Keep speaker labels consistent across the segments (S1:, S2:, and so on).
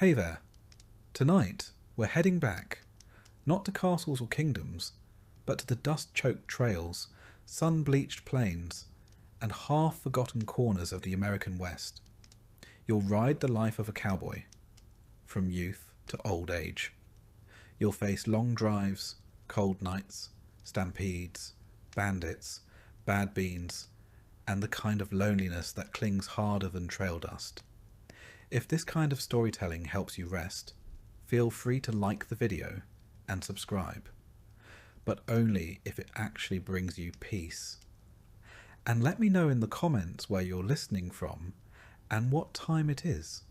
S1: Hey there. Tonight, we're heading back, not to castles or kingdoms, but to the dust-choked trails, sun-bleached plains, and half-forgotten corners of the American West. You'll ride the life of a cowboy, from youth to old age. You'll face long drives, cold nights, stampedes, bandits, bad beans, and the kind of loneliness that clings harder than trail dust. If this kind of storytelling helps you rest, feel free to like the video and subscribe, but only if it actually brings you peace. And let me know in the comments where you're listening from and what time it is.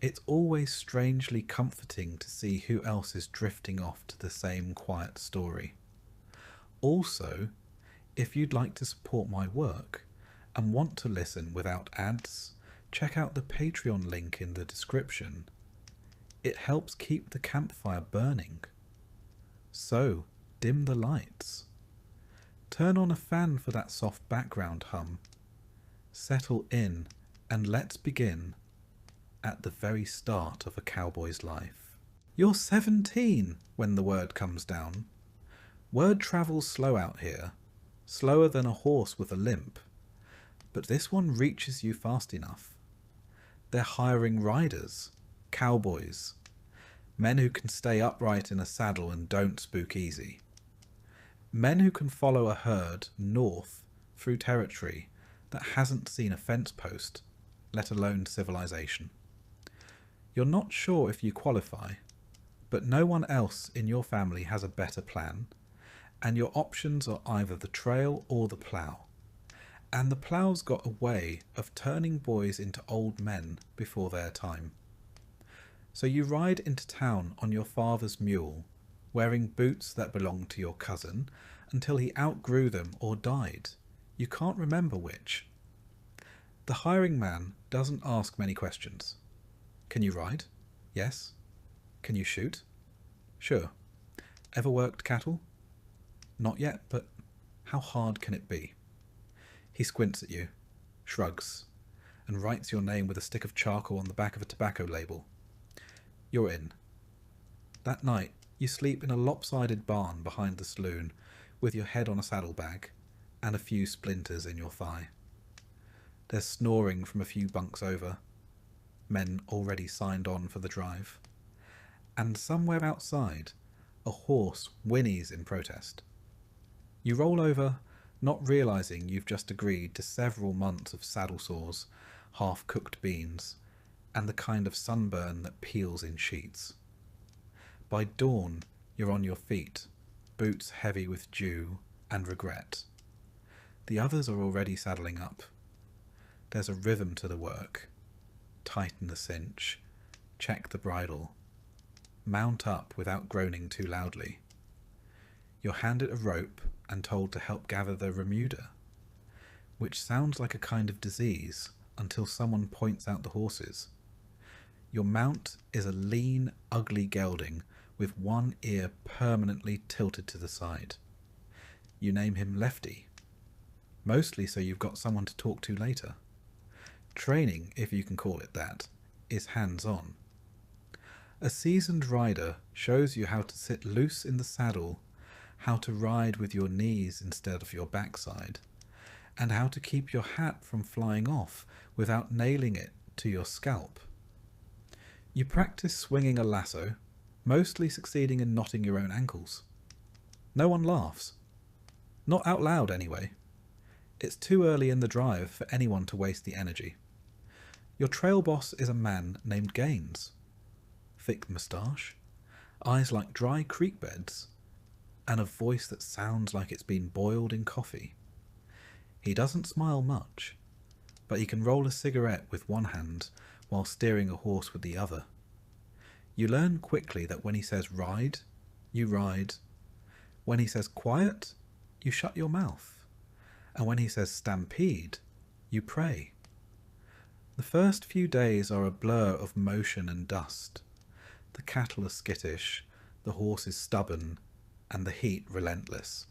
S1: It's always strangely comforting to see who else is drifting off to the same quiet story. Also, if you'd like to support my work and want to listen without ads, check out the Patreon link in the description. It helps keep the campfire burning. So, dim the lights. Turn on a fan for that soft background hum. Settle in and let's begin at the very start of a cowboy's life. You're 17 when the word comes down. Word travels slow out here, slower than a horse with a limp, but this one reaches you fast enough. They're hiring riders, cowboys, men who can stay upright in a saddle and don't spook easy. Men who can follow a herd north through territory that hasn't seen a fence post, let alone civilization. You're not sure if you qualify, but no one else in your family has a better plan, and your options are either the trail or the plough. And the plough's got a way of turning boys into old men before their time. So you ride into town on your father's mule, wearing boots that belonged to your cousin until he outgrew them or died. You can't remember which. The hiring man doesn't ask many questions. Can you ride? Yes. Can you shoot? Sure. Ever worked cattle? Not yet, but how hard can it be? He squints at you, shrugs, and writes your name with a stick of charcoal on the back of a tobacco label. You're in. That night, you sleep in a lopsided barn behind the saloon, with your head on a saddlebag and a few splinters in your thigh. There's snoring from a few bunks over, men already signed on for the drive, and somewhere outside, a horse whinnies in protest. You roll over, not realizing you've just agreed to several months of saddle sores, half-cooked beans, and the kind of sunburn that peels in sheets. By dawn, you're on your feet, boots heavy with dew and regret. The others are already saddling up. There's a rhythm to the work. Tighten the cinch, check the bridle, mount up without groaning too loudly. You're handed a rope and told to help gather the remuda, which sounds like a kind of disease until someone points out the horses. Your mount is a lean, ugly gelding with one ear permanently tilted to the side. You name him Lefty, mostly so you've got someone to talk to later. Training, if you can call it that, is hands-on. A seasoned rider shows you how to sit loose in the saddle, how to ride with your knees instead of your backside, and how to keep your hat from flying off without nailing it to your scalp. You practice swinging a lasso, mostly succeeding in knotting your own ankles. No one laughs. Not out loud, anyway. It's too early in the drive for anyone to waste the energy. Your trail boss is a man named Gaines. Thick moustache, eyes like dry creek beds, and a voice that sounds like it's been boiled in coffee. He doesn't smile much, but he can roll a cigarette with one hand while steering a horse with the other. You learn quickly that when he says ride, you ride. When he says quiet, you shut your mouth. And when he says stampede, you pray. The first few days are a blur of motion and dust. The cattle are skittish, the horse is stubborn, and the heat relentless.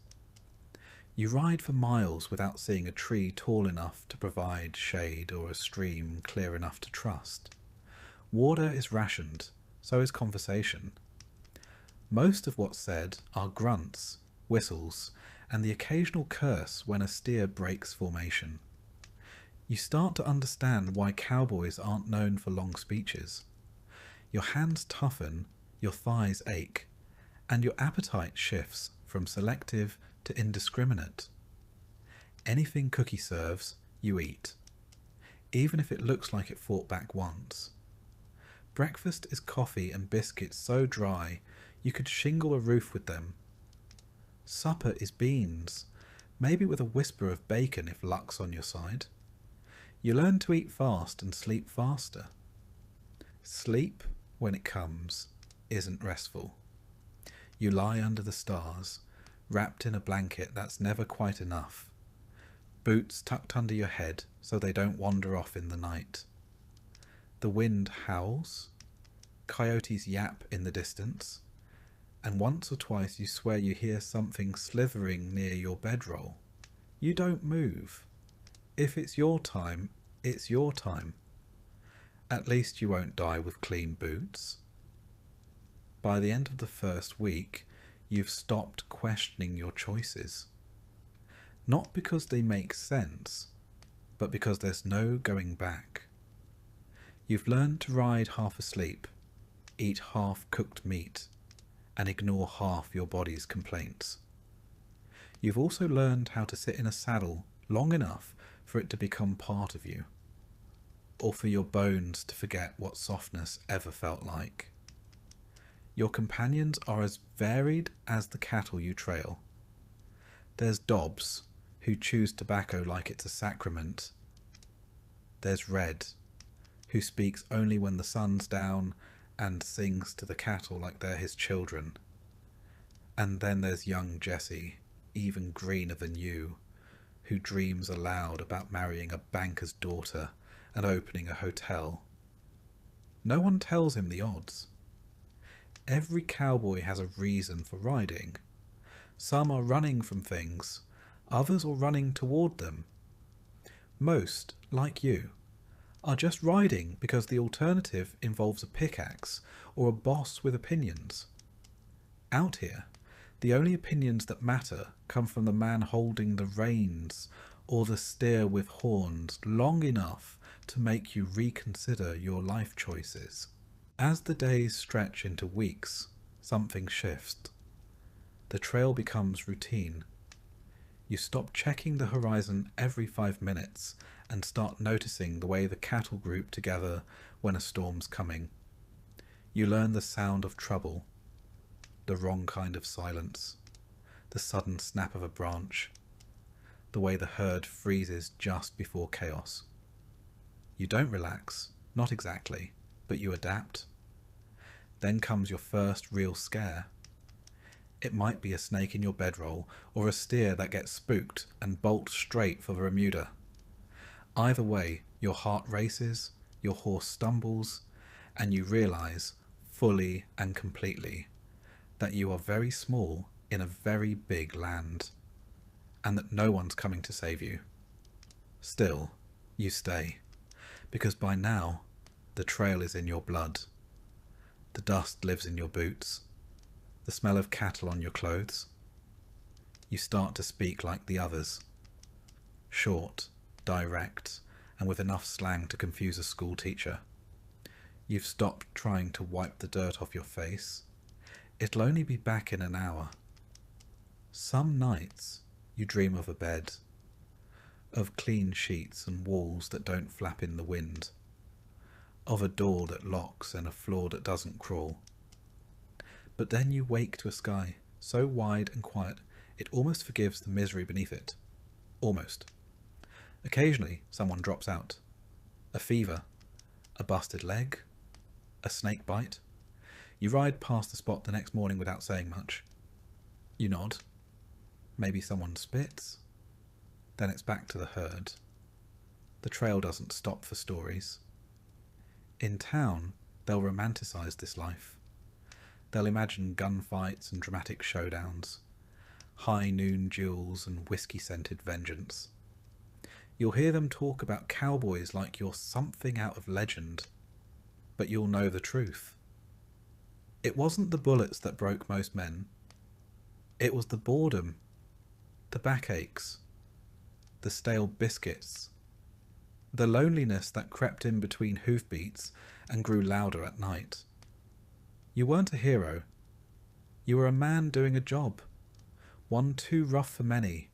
S1: You ride for miles without seeing a tree tall enough to provide shade or a stream clear enough to trust. Water is rationed, so is conversation. Most of what's said are grunts, whistles, and the occasional curse when a steer breaks formation. You start to understand why cowboys aren't known for long speeches. Your hands toughen, your thighs ache, and your appetite shifts from selective to indiscriminate. Anything Cookie serves, you eat, even if it looks like it fought back once. Breakfast is coffee and biscuits so dry you could shingle a roof with them. Supper is beans, maybe with a whisper of bacon if luck's on your side. You learn to eat fast and sleep faster. Sleep, when it comes, isn't restful. You lie under the stars, wrapped in a blanket that's never quite enough. Boots tucked under your head so they don't wander off in the night. The wind howls, coyotes yap in the distance, and once or twice you swear you hear something slithering near your bedroll. You don't move. If it's your time, it's your time. At least you won't die with clean boots. By the end of the first week, you've stopped questioning your choices. Not because they make sense, but because there's no going back. You've learned to ride half asleep, eat half-cooked meat, and ignore half your body's complaints. You've also learned how to sit in a saddle long enough for it to become part of you, or for your bones to forget what softness ever felt like. Your companions are as varied as the cattle you trail. There's Dobbs, who chews tobacco like it's a sacrament. There's Red, who speaks only when the sun's down and sings to the cattle like they're his children. And then there's young Jesse, even greener than you, who dreams aloud about marrying a banker's daughter and opening a hotel. No one tells him the odds. Every cowboy has a reason for riding. Some are running from things, others are running toward them. Most, like you, are just riding because the alternative involves a pickaxe or a boss with opinions. Out here, the only opinions that matter come from the man holding the reins or the steer with horns long enough to make you reconsider your life choices. As the days stretch into weeks, something shifts. The trail becomes routine. You stop checking the horizon every 5 minutes and start noticing the way the cattle group together when a storm's coming. You learn the sound of trouble, the wrong kind of silence, the sudden snap of a branch, the way the herd freezes just before chaos. You don't relax, not exactly, but you adapt. Then comes your first real scare. It might be a snake in your bedroll or a steer that gets spooked and bolts straight for Bermuda. Either way, your heart races, your horse stumbles, and you realize, fully and completely, that you are very small in a very big land, and that no one's coming to save you. Still, you stay, because by now, the trail is in your blood. The dust lives in your boots, the smell of cattle on your clothes. You start to speak like the others, short, direct, and with enough slang to confuse a school teacher. You've stopped trying to wipe the dirt off your face. It'll only be back in an hour. Some nights you dream of a bed, of clean sheets and walls that don't flap in the wind, of a door that locks and a floor that doesn't crawl. But then you wake to a sky so wide and quiet it almost forgives the misery beneath it. Almost. Occasionally someone drops out. A fever, a busted leg, a snake bite. You ride past the spot the next morning without saying much. You nod. Maybe someone spits. Then it's back to the herd. The trail doesn't stop for stories. In town, they'll romanticize this life. They'll imagine gunfights and dramatic showdowns, high noon duels and whiskey-scented vengeance. You'll hear them talk about cowboys like you're something out of legend. but you'll know the truth. It wasn't the bullets that broke most men. It was the boredom, the backaches, the stale biscuits, the loneliness that crept in between hoofbeats and grew louder at night. You weren't a hero. You were a man doing a job, one too rough for many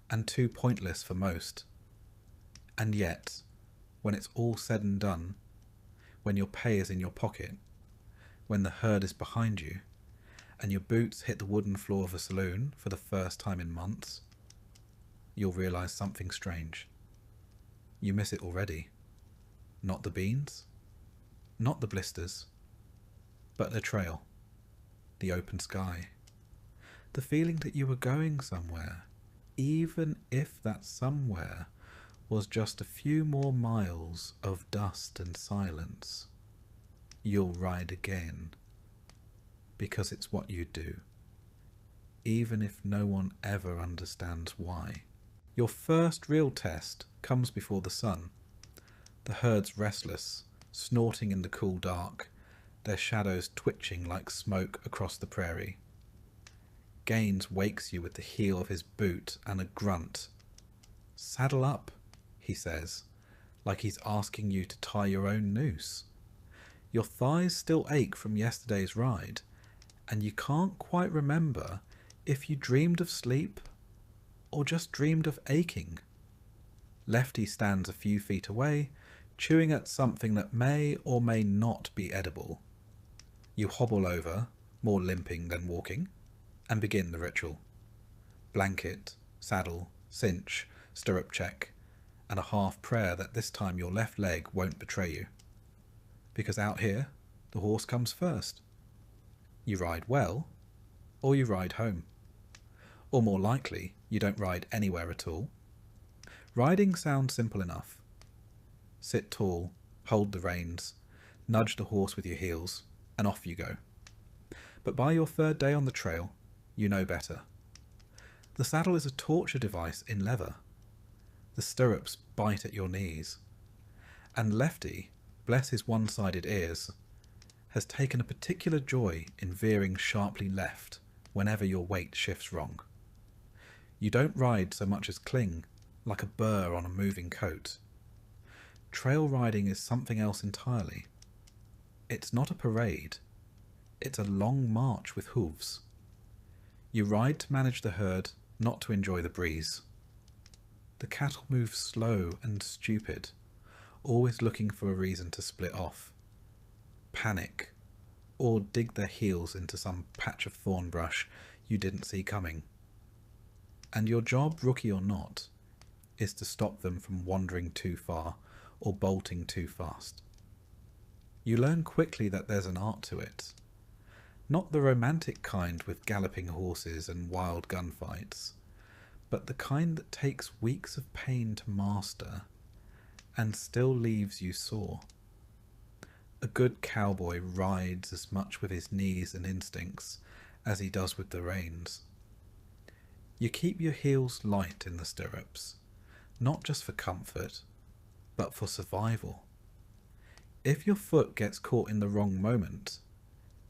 S1: and too pointless for most. And yet, when it's all said and done, when your pay is in your pocket, when the herd is behind you, and your boots hit the wooden floor of a saloon for the first time in months, you'll realise something strange. You miss it already. Not the beans, not the blisters, but the trail, the open sky, the feeling that you were going somewhere, even if that somewhere was just a few more miles of dust and silence. You'll ride again, because it's what you do, even if no one ever understands why. Your first real test comes before the sun. The herd's restless, snorting in the cool dark, their shadows twitching like smoke across the prairie. Gaines wakes you with the heel of his boot and a grunt. "Saddle up," he says, like he's asking you to tie your own noose. Your thighs still ache from yesterday's ride, and you can't quite remember if you dreamed of sleep or just dreamed of aching. Lefty stands a few feet away, chewing at something that may or may not be edible. You hobble over, more limping than walking, and begin the ritual. Blanket, saddle, cinch, stirrup check, and a half prayer that this time your left leg won't betray you. Because out here, the horse comes first. You ride well, or you ride home. Or more likely, you don't ride anywhere at all. Riding sounds simple enough. Sit tall, hold the reins, nudge the horse with your heels, and off you go. But by your third day on the trail, you know better. The saddle is a torture device in leather. The stirrups bite at your knees. And Lefty, bless his one-sided ears, has taken a particular joy in veering sharply left whenever your weight shifts wrong. You don't ride so much as cling, like a burr on a moving coat. Trail riding is something else entirely. It's not a parade. It's a long march with hooves. You ride to manage the herd, not to enjoy the breeze. The cattle move slow and stupid, always looking for a reason to split off, panic, or dig their heels into some patch of thorn brush you didn't see coming. And your job, rookie or not, is to stop them from wandering too far or bolting too fast. You learn quickly that there's an art to it. Not the romantic kind with galloping horses and wild gunfights, but the kind that takes weeks of pain to master and still leaves you sore. A good cowboy rides as much with his knees and instincts as he does with the reins. You keep your heels light in the stirrups, not just for comfort, but for survival. If your foot gets caught in the wrong moment,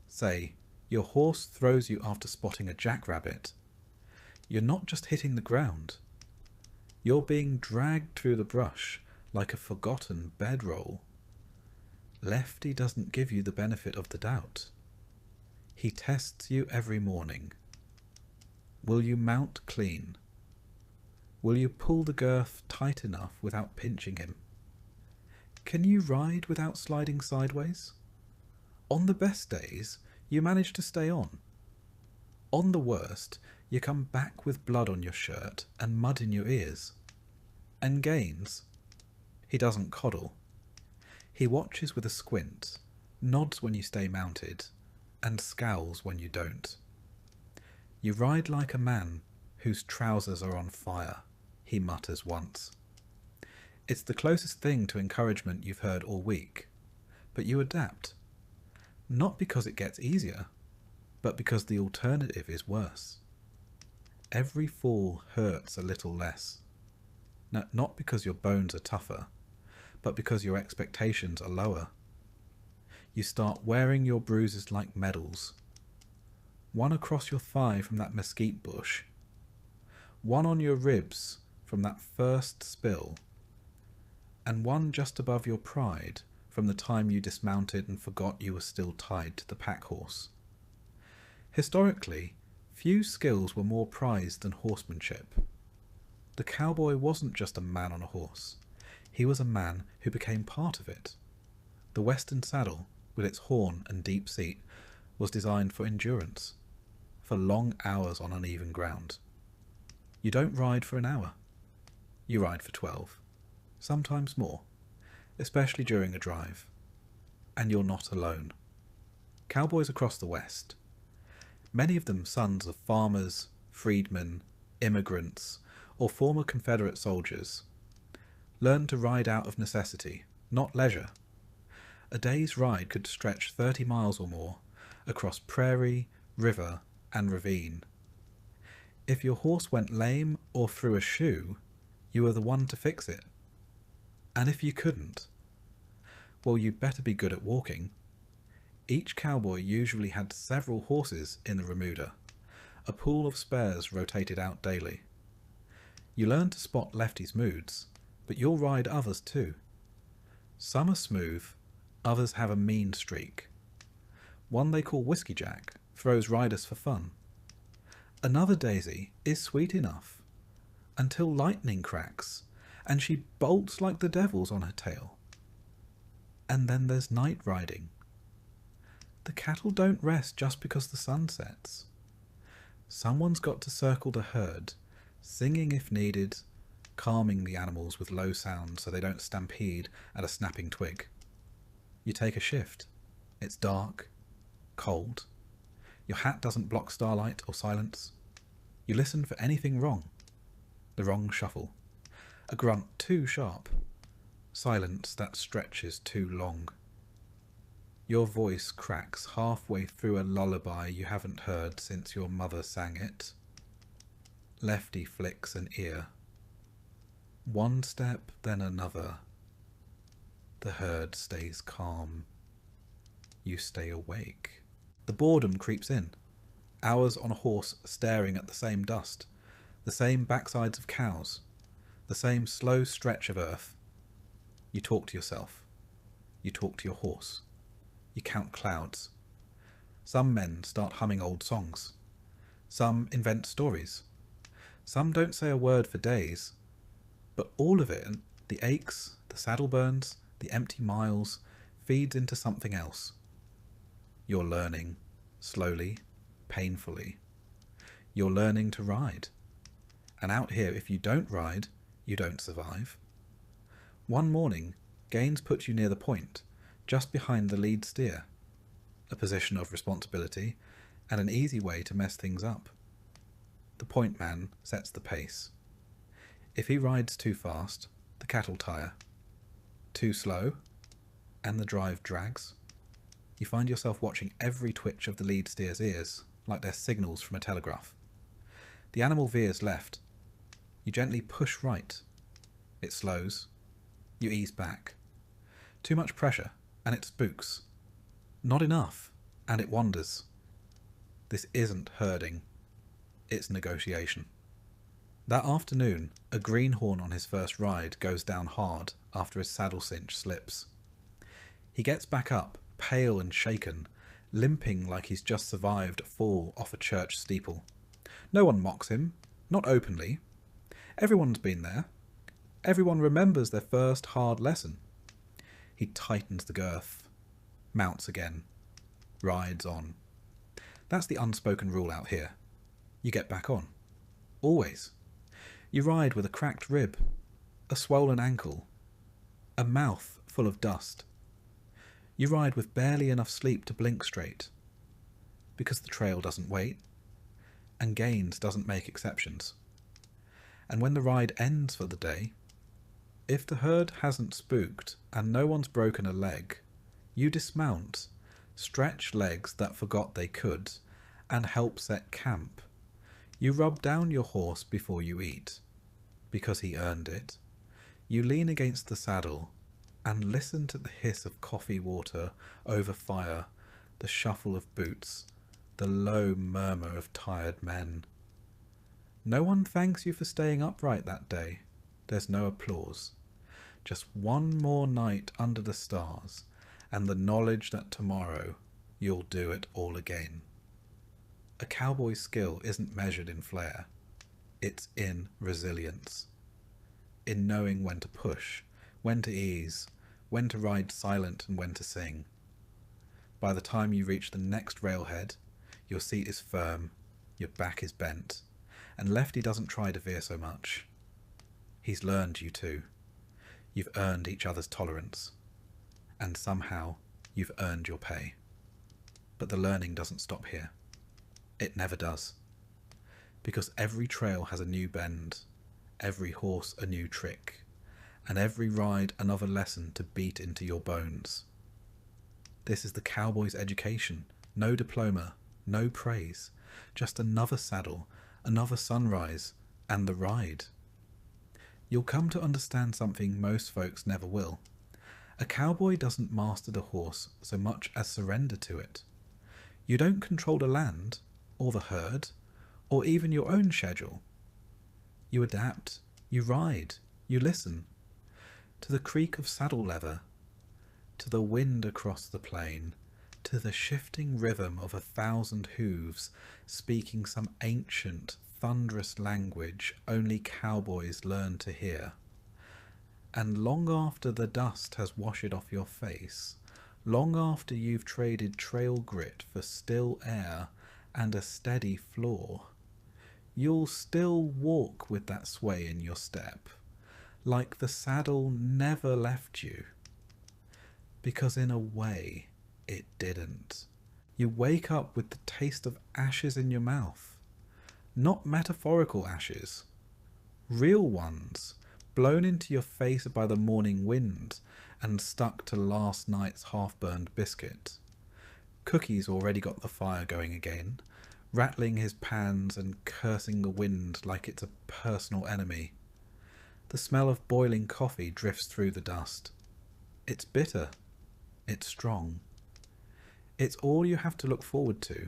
S1: say, your horse throws you after spotting a jackrabbit, you're not just hitting the ground. You're being dragged through the brush like a forgotten bedroll. Lefty doesn't give you the benefit of the doubt. He tests you every morning. Will you mount clean? Will you pull the girth tight enough without pinching him? Can you ride without sliding sideways? On the best days, you manage to stay on. On the worst, you come back with blood on your shirt and mud in your ears. And Gaines, he doesn't coddle. He watches with a squint, nods when you stay mounted, and scowls when you don't. You ride like a man whose trousers are on fire, he mutters once. It's the closest thing to encouragement you've heard all week, but you adapt. Not because it gets easier, but because the alternative is worse. Every fall hurts a little less. Not because your bones are tougher, but because your expectations are lower. You start wearing your bruises like medals. One across your thigh from that mesquite bush. One on your ribs from that first spill. And one just above your pride from the time you dismounted and forgot you were still tied to the pack horse. Historically, few skills were more prized than horsemanship. The cowboy wasn't just a man on a horse. He was a man who became part of it. The western saddle, with its horn and deep seat, was designed for endurance, for long hours on uneven ground. You don't ride for an hour. You ride for 12, sometimes more, especially during a drive. And you're not alone. Cowboys across the West, many of them sons of farmers, freedmen, immigrants, or former Confederate soldiers, learned to ride out of necessity, not leisure. A day's ride could stretch 30 miles or more, across prairie, river, and ravine. If your horse went lame or threw a shoe, you were the one to fix it. And if you couldn't, well, you'd better be good at walking. Each cowboy usually had several horses in the remuda. A pool of spares rotated out daily. You learn to spot Lefty's moods, but you'll ride others too. Some are smooth, others have a mean streak. One they call Whiskey Jack throws riders for fun. Another Daisy is sweet enough, until lightning cracks, and she bolts like the devils on her tail. And then there's night riding. The cattle don't rest just because the sun sets. Someone's got to circle the herd, singing if needed, calming the animals with low sounds so they don't stampede at a snapping twig. You take a shift. It's dark, cold. Your hat doesn't block starlight or silence. You listen for anything wrong. The wrong shuffle. A grunt too sharp. Silence that stretches too long. Your voice cracks halfway through a lullaby you haven't heard since your mother sang it. Lefty flicks an ear. One step, then another. The herd stays calm. You stay awake. The boredom creeps in. Hours on a horse staring at the same dust, the same backsides of cows, the same slow stretch of earth. You talk to yourself. You talk to your horse. You count clouds. Some men start humming old songs. Some invent stories. Some don't say a word for days. But all of it, the aches, the saddle burns, the empty miles, feeds into something else. You're learning, slowly, painfully. You're learning to ride. And out here, if you don't ride, you don't survive. One morning, Gaines puts you near the point, just behind the lead steer, a position of responsibility and an easy way to mess things up. The point man sets the pace. If he rides too fast, the cattle tire. Too slow, and the drive drags. You find yourself watching every twitch of the lead steer's ears, like they're signals from a telegraph. The animal veers left. You gently push right. It slows. You ease back. Too much pressure, and it spooks. Not enough, and it wanders. This isn't herding. It's negotiation. That afternoon, a greenhorn on his first ride goes down hard after his saddle cinch slips. He gets back up, pale and shaken, limping like he's just survived a fall off a church steeple. No one mocks him, not openly. Everyone's been there. Everyone remembers their first hard lesson. He tightens the girth, mounts again, rides on. That's the unspoken rule out here. You get back on. Always. You ride with a cracked rib, a swollen ankle, a mouth full of dust. You ride with barely enough sleep to blink straight, because the trail doesn't wait, and Gaines doesn't make exceptions. And when the ride ends for the day, if the herd hasn't spooked and no one's broken a leg, you dismount, stretch legs that forgot they could, and help set camp. You rub down your horse before you eat, because he earned it. You lean against the saddle, and listen to the hiss of coffee water over fire, the shuffle of boots, the low murmur of tired men. No one thanks you for staying upright that day. There's no applause. Just one more night under the stars, and the knowledge that tomorrow you'll do it all again. A cowboy's skill isn't measured in flair. It's in resilience. In knowing when to push, when to ease, when to ride silent and when to sing. By the time you reach the next railhead, your seat is firm, your back is bent, and Lefty doesn't try to veer so much. He's learned you too. You've earned each other's tolerance, and somehow you've earned your pay. But the learning doesn't stop here. It never does. Because every trail has a new bend, every horse a new trick, and every ride another lesson to beat into your bones. This is the cowboy's education. No diploma, no praise, just another saddle, another sunrise, and the ride. You'll come to understand something most folks never will. A cowboy doesn't master the horse so much as surrender to it. You don't control the land, or the herd, or even your own schedule. You adapt, you ride, you listen. To the creak of saddle leather, to the wind across the plain, to the shifting rhythm of 1,000 hooves speaking some ancient, thunderous language only cowboys learn to hear. And long after the dust has washed off your face, long after you've traded trail grit for still air and a steady floor, you'll still walk with that sway in your step, like the saddle never left you. Because in a way, it didn't. You wake up with the taste of ashes in your mouth. Not metaphorical ashes. Real ones, blown into your face by the morning wind and stuck to last night's half-burned biscuit. Cookie's already got the fire going again, rattling his pans and cursing the wind like it's a personal enemy. The smell of boiling coffee drifts through the dust. It's bitter. It's strong. It's all you have to look forward to.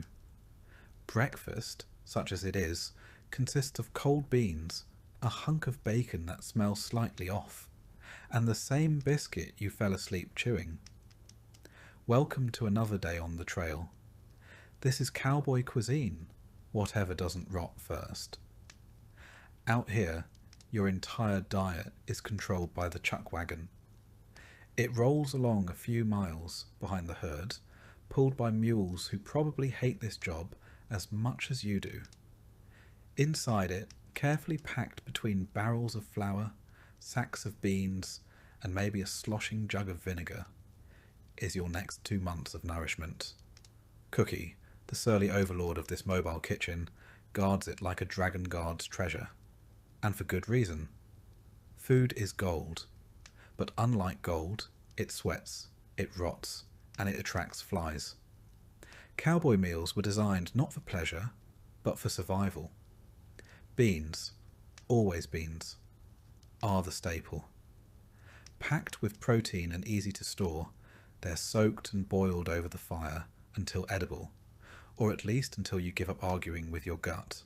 S1: Breakfast, such as it is, consists of cold beans, a hunk of bacon that smells slightly off, and the same biscuit you fell asleep chewing. Welcome to another day on the trail. This is cowboy cuisine, whatever doesn't rot first. Out here, your entire diet is controlled by the chuck wagon. It rolls along a few miles behind the herd, pulled by mules who probably hate this job as much as you do. Inside it, carefully packed between barrels of flour, sacks of beans, and maybe a sloshing jug of vinegar, is your next 2 months of nourishment. Cookie, the surly overlord of this mobile kitchen, guards it like a dragon guards treasure. And for good reason. Food is gold. But unlike gold, it sweats, it rots, and it attracts flies. Cowboy meals were designed not for pleasure, but for survival. Beans, always beans, are the staple. Packed with protein and easy to store, they're soaked and boiled over the fire until edible, or at least until you give up arguing with your gut.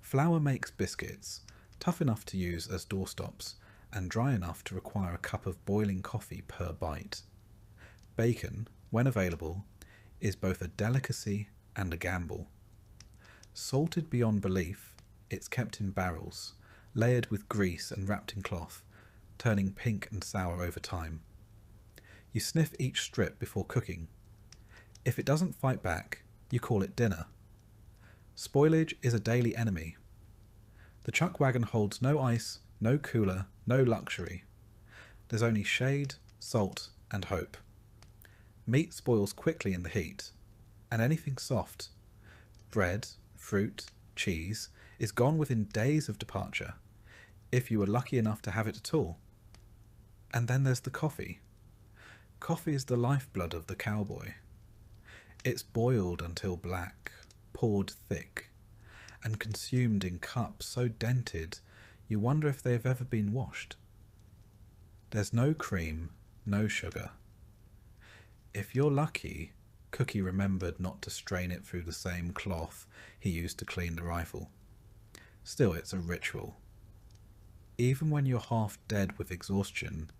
S1: Flour makes biscuits, tough enough to use as doorstops, and dry enough to require a cup of boiling coffee per bite. Bacon, when available, is both a delicacy and a gamble. Salted beyond belief, it's kept in barrels, layered with grease and wrapped in cloth, turning pink and sour over time. You sniff each strip before cooking. If it doesn't fight back, you call it dinner. Spoilage is a daily enemy. The chuck wagon holds no ice, no cooler, no luxury. There's only shade, salt, and hope. Meat spoils quickly in the heat, and anything soft, bread, fruit, cheese, is gone within days of departure, if you were lucky enough to have it at all. And then there's the coffee. Coffee is the lifeblood of the cowboy. It's boiled until black, poured thick, and consumed in cups so dented you wonder if they have ever been washed. There's no cream, no sugar. If you're lucky, Cookie remembered not to strain it through the same cloth he used to clean the rifle. Still, it's a ritual. Even when you're half dead with exhaustion,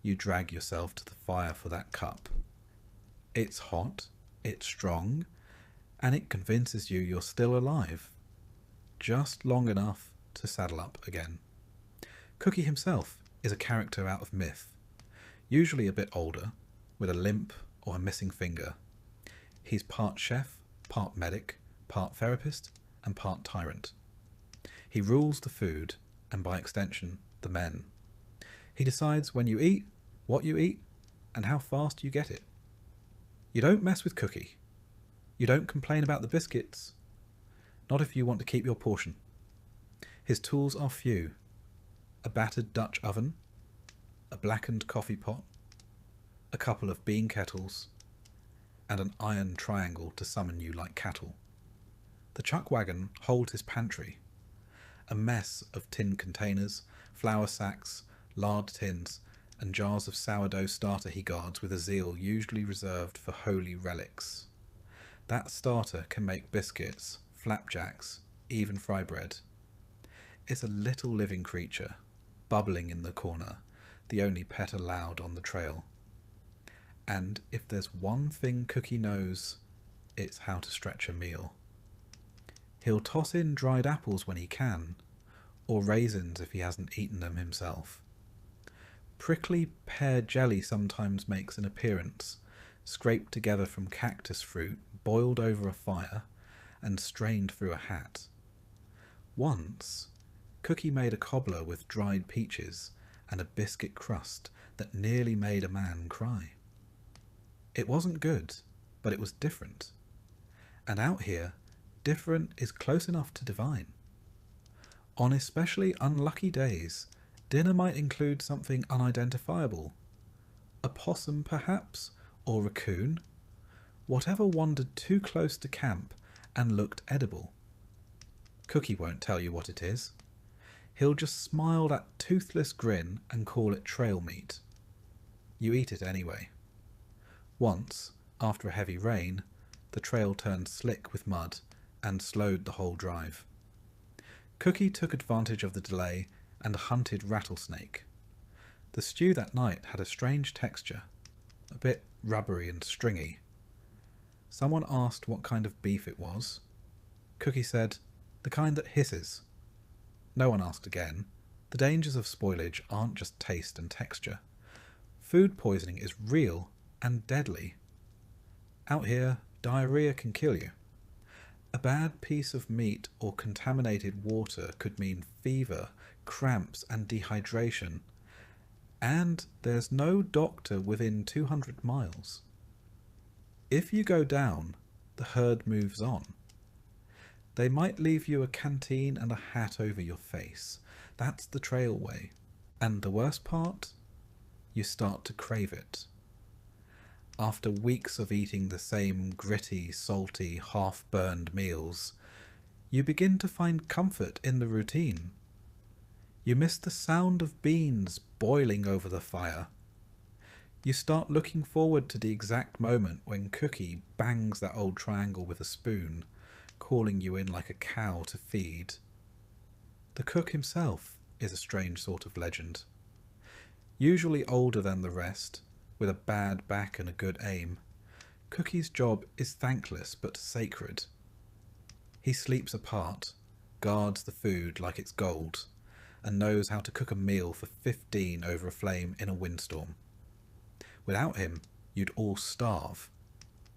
S1: you drag yourself to the fire for that cup. It's hot, it's strong, and it convinces you you're still alive. Just long enough to saddle up again. Cookie himself is a character out of myth, usually a bit older, with a limp or a missing finger. He's part chef, part medic, part therapist, and part tyrant. He rules the food, and by extension, the men. He decides when you eat, what you eat, and how fast you get it. You don't mess with Cookie. You don't complain about the biscuits. Not if you want to keep your portion. His tools are few. A battered Dutch oven, a blackened coffee pot, a couple of bean kettles, and an iron triangle to summon you like cattle. The chuck wagon holds his pantry, a mess of tin containers, flour sacks, lard tins, and jars of sourdough starter he guards with a zeal usually reserved for holy relics. That starter can make biscuits, flapjacks, even fry bread. It's a little living creature, bubbling in the corner, the only pet allowed on the trail. And if there's one thing Cookie knows, it's how to stretch a meal. He'll toss in dried apples when he can, or raisins if he hasn't eaten them himself. Prickly pear jelly sometimes makes an appearance, scraped together from cactus fruit, boiled over a fire, and strained through a hat. Once, Cookie made a cobbler with dried peaches and a biscuit crust that nearly made a man cry. It wasn't good, but it was different. And out here, different is close enough to divine. On especially unlucky days, dinner might include something unidentifiable. A possum, perhaps, or raccoon. Whatever wandered too close to camp and looked edible. Cookie won't tell you what it is. He'll just smile that toothless grin and call it trail meat. You eat it anyway. Once, after a heavy rain, the trail turned slick with mud and slowed the whole drive. Cookie took advantage of the delay and hunted rattlesnake. The stew that night had a strange texture, a bit rubbery and stringy. Someone asked what kind of beef it was. Cookie said, "The kind that hisses." No one asked again. The dangers of spoilage aren't just taste and texture. Food poisoning is real and deadly. Out here, diarrhea can kill you. A bad piece of meat or contaminated water could mean fever, cramps, and dehydration. And there's no doctor within 200 miles. If you go down, the herd moves on. They might leave you a canteen and a hat over your face. That's the trail way. And the worst part? You start to crave it. After weeks of eating the same gritty, salty, half-burned meals, you begin to find comfort in the routine. You miss the sound of beans boiling over the fire. You start looking forward to the exact moment when Cookie bangs that old triangle with a spoon, calling you in like a cow to feed. The cook himself is a strange sort of legend. Usually older than the rest, with a bad back and a good aim, Cookie's job is thankless but sacred. He sleeps apart, guards the food like it's gold, and knows how to cook a meal for 15 over a flame in a windstorm. Without him, you'd all starve.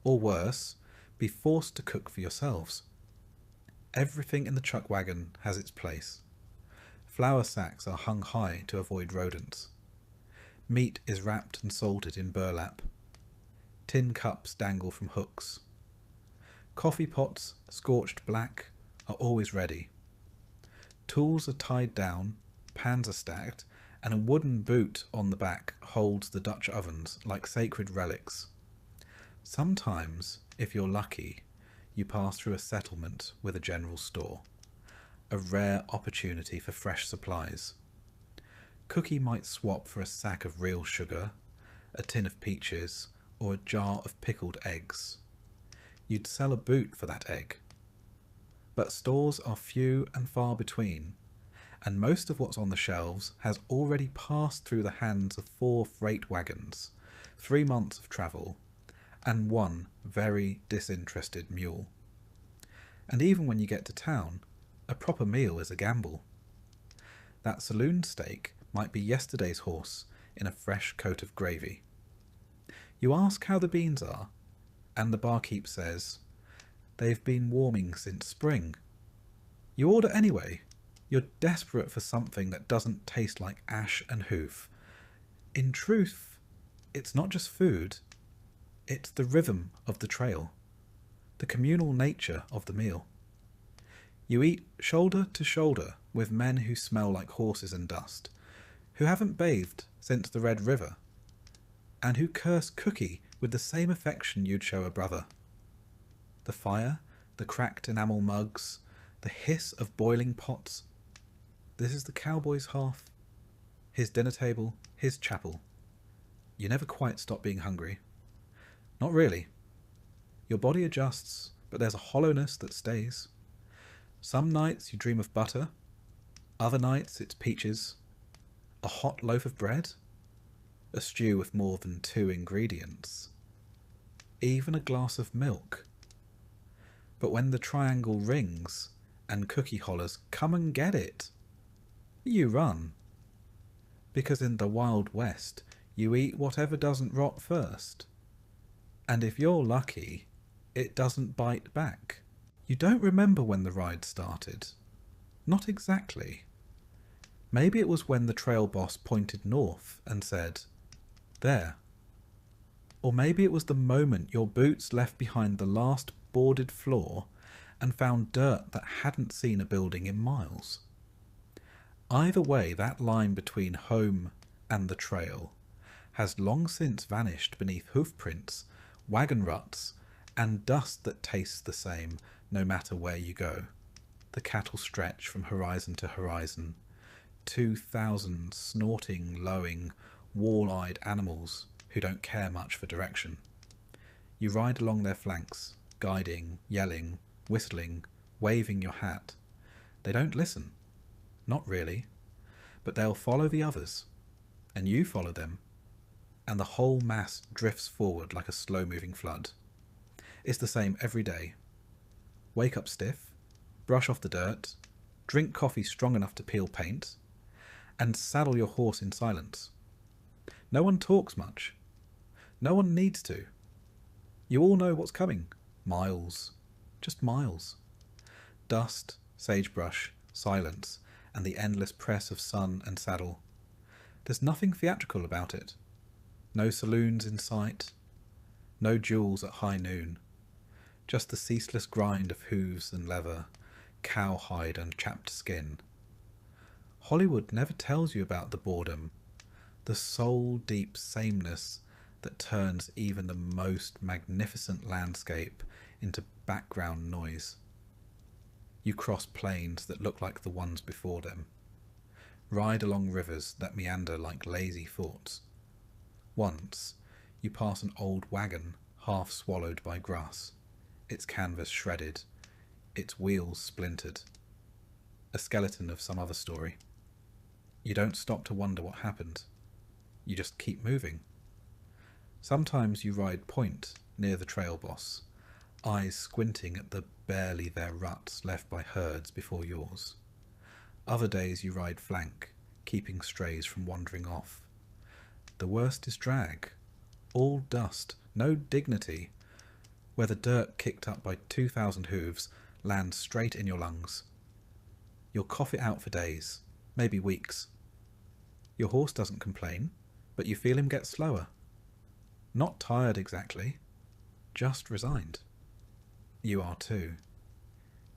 S1: Or worse, be forced to cook for yourselves. Everything in the chuck wagon has its place. Flour sacks are hung high to avoid rodents. Meat is wrapped and salted in burlap. Tin cups dangle from hooks. Coffee pots, scorched black, are always ready. Tools are tied down, pans are stacked, and a wooden boot on the back holds the Dutch ovens like sacred relics. Sometimes, if you're lucky, you pass through a settlement with a general store, a rare opportunity for fresh supplies. Cookie might swap for a sack of real sugar, a tin of peaches, or a jar of pickled eggs. You'd sell a boot for that egg. But stores are few and far between, and most of what's on the shelves has already passed through the hands of 4 freight wagons, 3 months of travel, and 1 very disinterested mule. And even when you get to town, a proper meal is a gamble. That saloon steak might be yesterday's horse in a fresh coat of gravy. You ask how the beans are, and the barkeep says, "They've been warming since spring." You order anyway. You're desperate for something that doesn't taste like ash and hoof. In truth, it's not just food, it's the rhythm of the trail, the communal nature of the meal. You eat shoulder to shoulder with men who smell like horses and dust, who haven't bathed since the Red River, and who curse Cookie with the same affection you'd show a brother. The fire, the cracked enamel mugs, the hiss of boiling pots. This is the Cowboy's hearth, his dinner table, his chapel. You never quite stop being hungry. Not really. Your body adjusts, but there's a hollowness that stays. Some nights you dream of butter, other nights it's peaches, a hot loaf of bread, a stew with more than 2 ingredients, even a glass of milk. But when the triangle rings and Cookie hollers, "Come and get it," you run. Because in the Wild West, you eat whatever doesn't rot first. And if you're lucky, it doesn't bite back. You don't remember when the ride started. Not exactly. Maybe it was when the trail boss pointed north and said, "There." Or maybe it was the moment your boots left behind the last boarded floor and found dirt that hadn't seen a building in miles. Either way, that line between home and the trail has long since vanished beneath hoofprints, wagon ruts, and dust that tastes the same no matter where you go. The cattle stretch from horizon to horizon, 2,000 snorting, lowing, wall-eyed animals who don't care much for direction. You ride along their flanks, guiding, yelling, whistling, waving your hat. They don't listen. Not really. But they'll follow the others, and you follow them, and the whole mass drifts forward like a slow-moving flood. It's the same every day. Wake up stiff, brush off the dirt, drink coffee strong enough to peel paint, and saddle your horse in silence. No one talks much. No one needs to. You all know what's coming. Miles. Just miles. Dust, sagebrush, silence, and the endless press of sun and saddle. There's nothing theatrical about it. No saloons in sight. No jewels at high noon. Just the ceaseless grind of hooves and leather, cowhide and chapped skin. Hollywood never tells you about the boredom, the soul-deep sameness that turns even the most magnificent landscape into background noise. You cross plains that look like the ones before them. Ride along rivers that meander like lazy thoughts. Once, you pass an old wagon half swallowed by grass, its canvas shredded, its wheels splintered. A skeleton of some other story. You don't stop to wonder what happened. You just keep moving. Sometimes you ride point near the trail boss, eyes squinting at the barely there ruts left by herds before yours. Other days you ride flank, keeping strays from wandering off. The worst is drag. All dust, no dignity, where the dirt kicked up by 2,000 hooves lands straight in your lungs. You'll cough it out for days, maybe weeks. Your horse doesn't complain, but you feel him get slower. Not tired exactly, just resigned. You are too.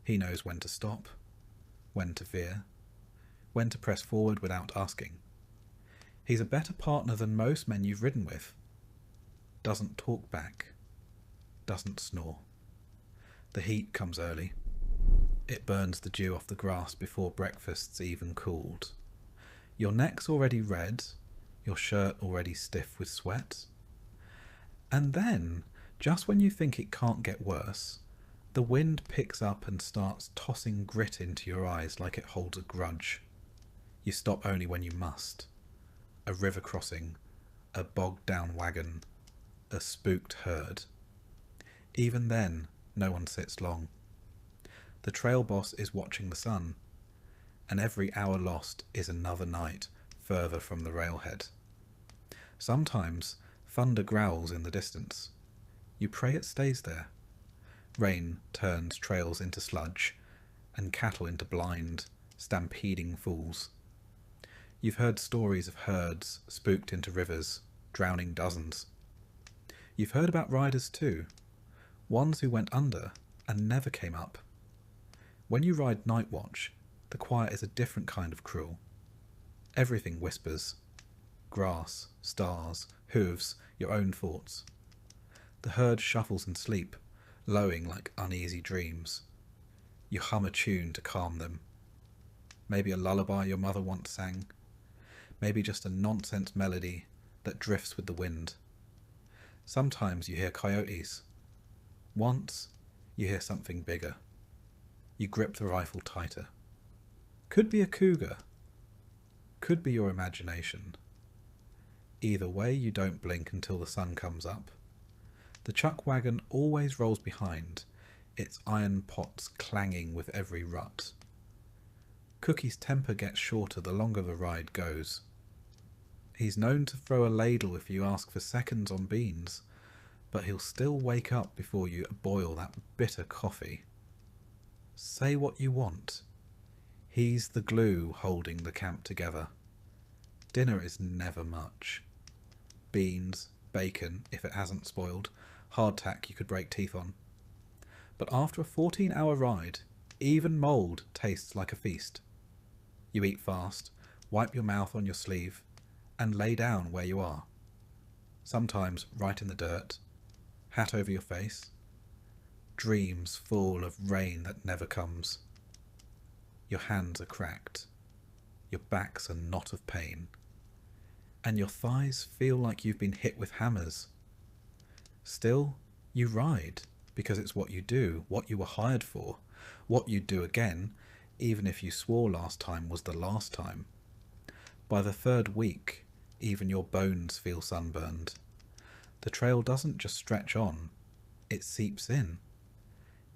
S1: He knows when to stop, when to veer, when to press forward without asking. He's a better partner than most men you've ridden with. Doesn't talk back, doesn't snore. The heat comes early. It burns the dew off the grass before breakfast's even cooled. Your neck's already red, your shirt already stiff with sweat. And then, just when you think it can't get worse, the wind picks up and starts tossing grit into your eyes like it holds a grudge. You stop only when you must. A river crossing, a bogged down wagon, a spooked herd. Even then, no one sits long. The trail boss is watching the sun, and every hour lost is another night further from the railhead. Sometimes thunder growls in the distance. You pray it stays there. Rain turns trails into sludge, and cattle into blind, stampeding fools. You've heard stories of herds spooked into rivers, drowning dozens. You've heard about riders too, ones who went under and never came up. When you ride night watch, the quiet is a different kind of cruel. Everything whispers. Grass, stars, hooves, your own thoughts. The herd shuffles in sleep, lowing like uneasy dreams. You hum a tune to calm them. Maybe a lullaby your mother once sang. Maybe just a nonsense melody that drifts with the wind. Sometimes you hear coyotes. Once, you hear something bigger. You grip the rifle tighter. Could be a cougar. Could be your imagination. Either way, you don't blink until the sun comes up. The chuck wagon always rolls behind, its iron pots clanging with every rut. Cookie's temper gets shorter the longer the ride goes. He's known to throw a ladle if you ask for seconds on beans, but he'll still wake up before you boil that bitter coffee. Say what you want. He's the glue holding the camp together. Dinner is never much. Beans, bacon, if it hasn't spoiled, hardtack you could break teeth on. But after a 14-hour ride, even mould tastes like a feast. You eat fast, wipe your mouth on your sleeve, and lay down where you are. Sometimes right in the dirt, hat over your face. Dreams full of rain that never comes. Your hands are cracked. Your back's a knot of pain. And your thighs feel like you've been hit with hammers. Still, you ride, because it's what you do, what you were hired for, what you'd do again, even if you swore last time was the last time. By the third week, even your bones feel sunburned. The trail doesn't just stretch on, it seeps in.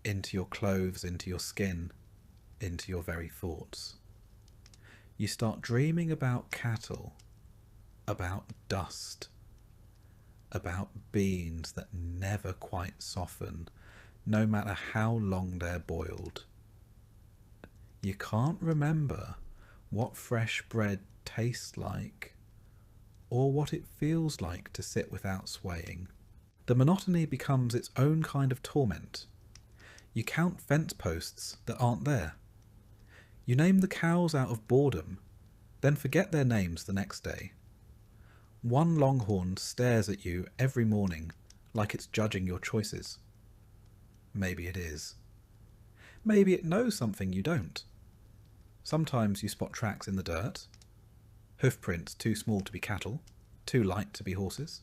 S1: Into your clothes, into your skin, into your very thoughts. You start dreaming about cattle, about dust, about beans that never quite soften, no matter how long they're boiled. You can't remember what fresh bread tastes like, or what it feels like to sit without swaying. The monotony becomes its own kind of torment. You count fence posts that aren't there. You name the cows out of boredom, then forget their names the next day. One longhorn stares at you every morning like it's judging your choices. Maybe it is. Maybe it knows something you don't. Sometimes you spot tracks in the dirt. Hoof prints too small to be cattle, too light to be horses.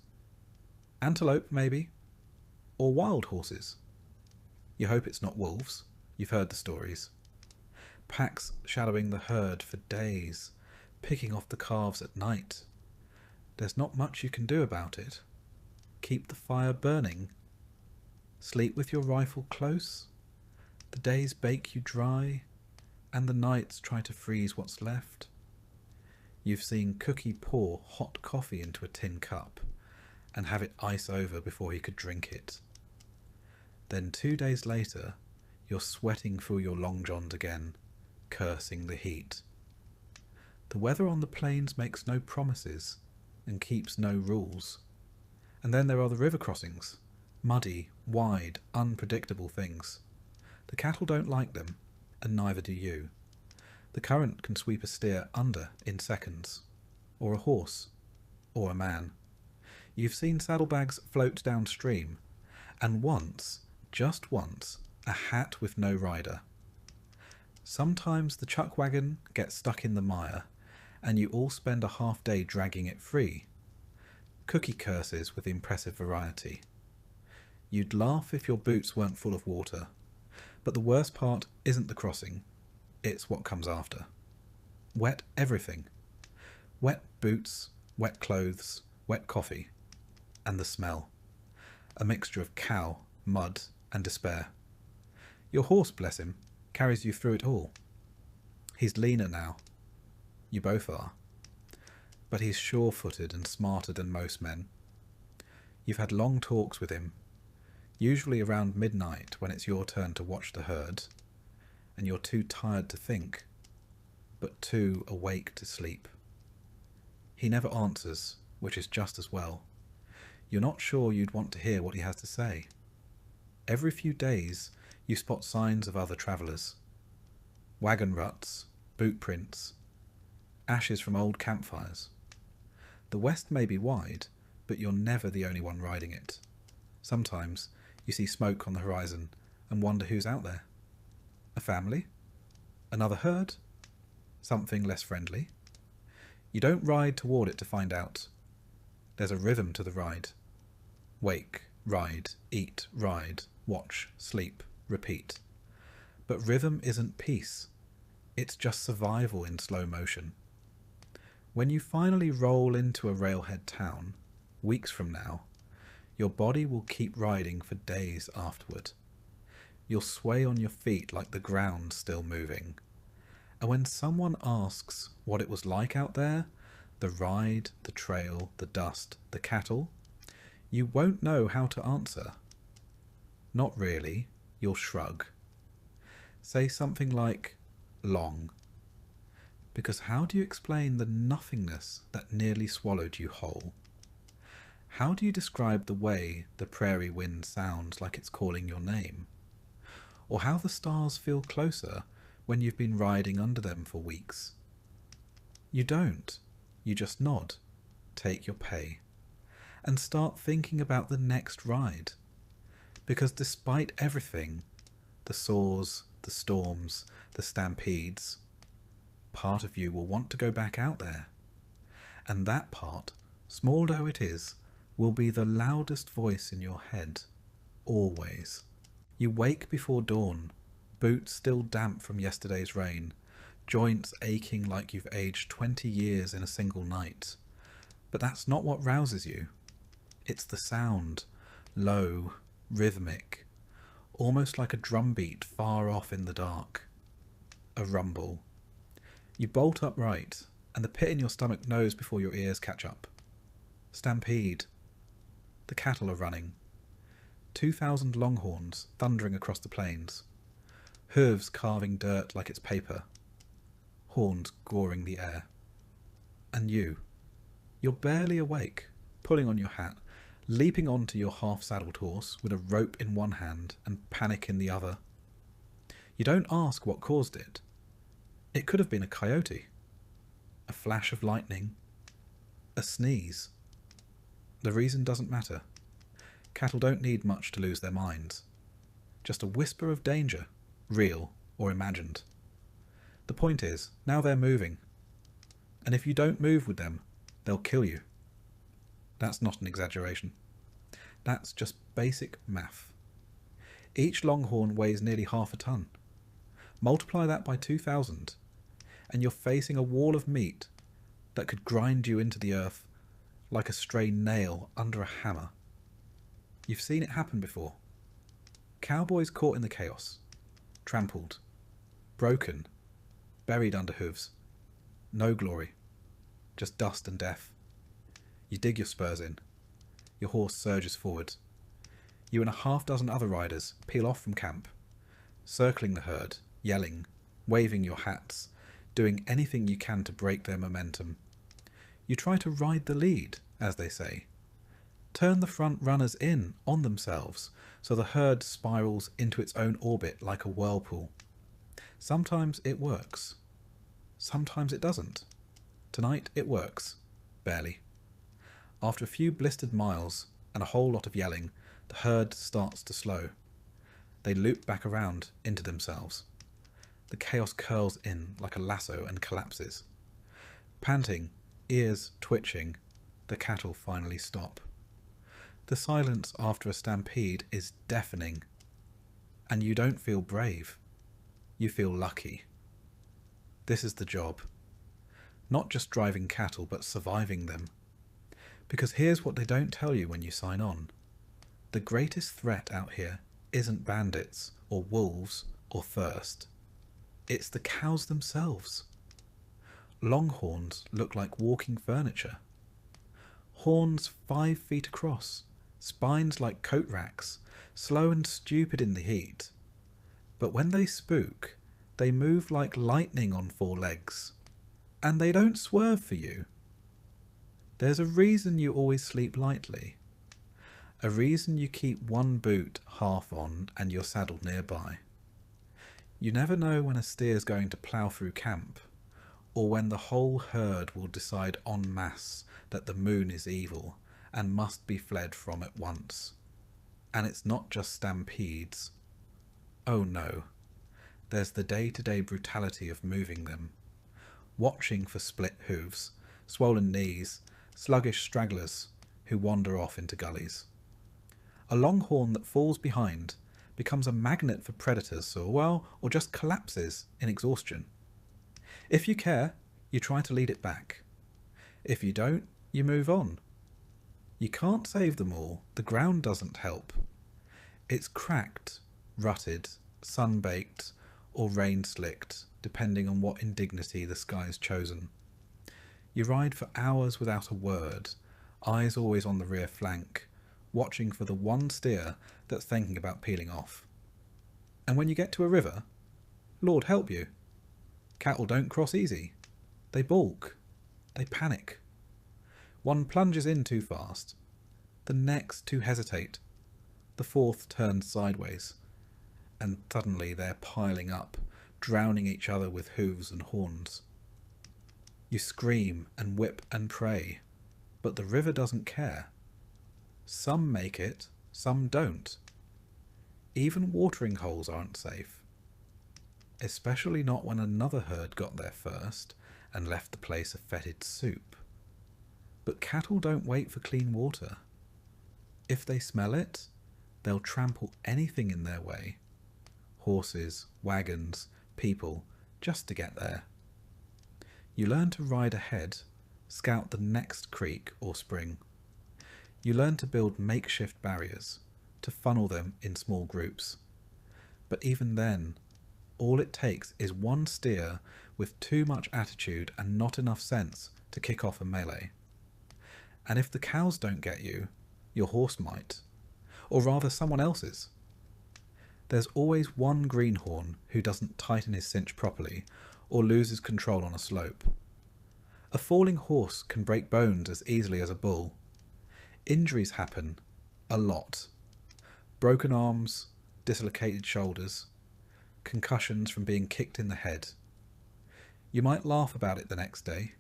S1: Antelope, maybe. Or wild horses. You hope it's not wolves. You've heard the stories. Packs shadowing the herd for days, picking off the calves at night. There's not much you can do about it. Keep the fire burning. Sleep with your rifle close. The days bake you dry, and the nights try to freeze what's left. You've seen Cookie pour hot coffee into a tin cup and have it ice over before he could drink it. Then 2 days later, you're sweating through your long johns again, cursing the heat. The weather on the plains makes no promises and keeps no rules. And then there are the river crossings, muddy, wide, unpredictable things. The cattle don't like them, and neither do you. The current can sweep a steer under in seconds, or a horse, or a man. You've seen saddlebags float downstream, and once, just once, a hat with no rider. Sometimes the chuck wagon gets stuck in the mire, and you all spend a half day dragging it free. Cookie curses with impressive variety. You'd laugh if your boots weren't full of water, but the worst part isn't the crossing, it's what comes after. Wet everything. Wet boots, wet clothes, wet coffee, and the smell. A mixture of cow, mud, and despair. Your horse, bless him, carries you through it all. He's leaner now. You both are. But he's sure-footed and smarter than most men. You've had long talks with him, usually around midnight when it's your turn to watch the herd, and you're too tired to think, but too awake to sleep. He never answers, which is just as well. You're not sure you'd want to hear what he has to say. Every few days you spot signs of other travellers. Wagon ruts, boot prints, ashes from old campfires. The west may be wide, but you're never the only one riding it. Sometimes you see smoke on the horizon and wonder who's out there. A family? Another herd? Something less friendly? You don't ride toward it to find out. There's a rhythm to the ride. Wake, ride, eat, ride, watch, sleep, repeat. But rhythm isn't peace. It's just survival in slow motion. When you finally roll into a railhead town, weeks from now, your body will keep riding for days afterward. You'll sway on your feet like the ground's still moving. And when someone asks what it was like out there, the ride, the trail, the dust, the cattle, you won't know how to answer. Not really, you'll shrug. Say something like, long. Because how do you explain the nothingness that nearly swallowed you whole? How do you describe the way the prairie wind sounds like it's calling your name? Or how the stars feel closer when you've been riding under them for weeks? You don't. You just nod, take your pay, and start thinking about the next ride. Because despite everything, the saws, the storms, the stampedes, part of you will want to go back out there. And that part, small though it is, will be the loudest voice in your head, always. You wake before dawn, boots still damp from yesterday's rain, joints aching like you've aged 20 years in a single night. But that's not what rouses you. It's the sound, low, rhythmic, almost like a drumbeat far off in the dark. A rumble. You bolt upright, and the pit in your stomach knows before your ears catch up. Stampede. The cattle are running. 2,000 longhorns thundering across the plains. Hooves carving dirt like it's paper. Horns goring the air. And you're barely awake, pulling on your hat, leaping onto your half-saddled horse with a rope in one hand and panic in the other. You don't ask what caused it. It could have been a coyote, a flash of lightning, a sneeze. The reason doesn't matter. Cattle don't need much to lose their minds. Just a whisper of danger, real or imagined. The point is, now they're moving. And if you don't move with them, they'll kill you. That's not an exaggeration. That's just basic math. Each longhorn weighs nearly half a ton. Multiply that by 2,000, and you're facing a wall of meat that could grind you into the earth like a stray nail under a hammer. You've seen it happen before. Cowboys caught in the chaos, trampled, broken, buried under hooves. No glory, just dust and death. You dig your spurs in. Your horse surges forward. You and a half-dozen other riders peel off from camp, circling the herd, yelling, waving your hats, doing anything you can to break their momentum. You try to ride the lead, as they say. Turn the front runners in on themselves so the herd spirals into its own orbit like a whirlpool. Sometimes it works. Sometimes it doesn't. Tonight it works. Barely. After a few blistered miles and a whole lot of yelling, the herd starts to slow. They loop back around into themselves. The chaos curls in like a lasso and collapses. Panting, ears twitching, the cattle finally stop. The silence after a stampede is deafening, and you don't feel brave. You feel lucky. This is the job. Not just driving cattle, but surviving them. Because here's what they don't tell you when you sign on. The greatest threat out here isn't bandits, or wolves, or thirst. It's the cows themselves. Longhorns look like walking furniture. Horns 5 feet across, spines like coat racks, slow and stupid in the heat. But when they spook, they move like lightning on 4 legs. And they don't swerve for you. There's a reason you always sleep lightly. A reason you keep one boot half on and your saddle nearby. You never know when a steer's going to plough through camp, or when the whole herd will decide en masse that the moon is evil and must be fled from at once. And it's not just stampedes. Oh no, there's the day-to-day brutality of moving them, watching for split hooves, swollen knees, sluggish stragglers who wander off into gullies. A longhorn that falls behind becomes a magnet for predators or just collapses in exhaustion. If you care, you try to lead it back. If you don't, you move on. You can't save them all, the ground doesn't help. It's cracked, rutted, sun-baked, or rain-slicked, depending on what indignity the sky's chosen. You ride for hours without a word, eyes always on the rear flank, watching for the one steer that's thinking about peeling off. And when you get to a river, Lord help you, cattle don't cross easy. They balk. They panic. One plunges in too fast. The next to hesitate. The fourth turns sideways. And suddenly they're piling up, drowning each other with hooves and horns. You scream and whip and pray, but the river doesn't care. Some make it, some don't. Even watering holes aren't safe. Especially not when another herd got there first and left the place a fetid soup. But cattle don't wait for clean water. If they smell it, they'll trample anything in their way. Horses, wagons, people, just to get there. You learn to ride ahead, scout the next creek or spring. You learn to build makeshift barriers, to funnel them in small groups. But even then, all it takes is one steer with too much attitude and not enough sense to kick off a melee. And if the cows don't get you, your horse might, or rather someone else's. There's always one greenhorn who doesn't tighten his cinch properly or loses control on a slope. A falling horse can break bones as easily as a bull. Injuries happen, a lot. Broken arms, dislocated shoulders, concussions from being kicked in the head. You might laugh about it the next day,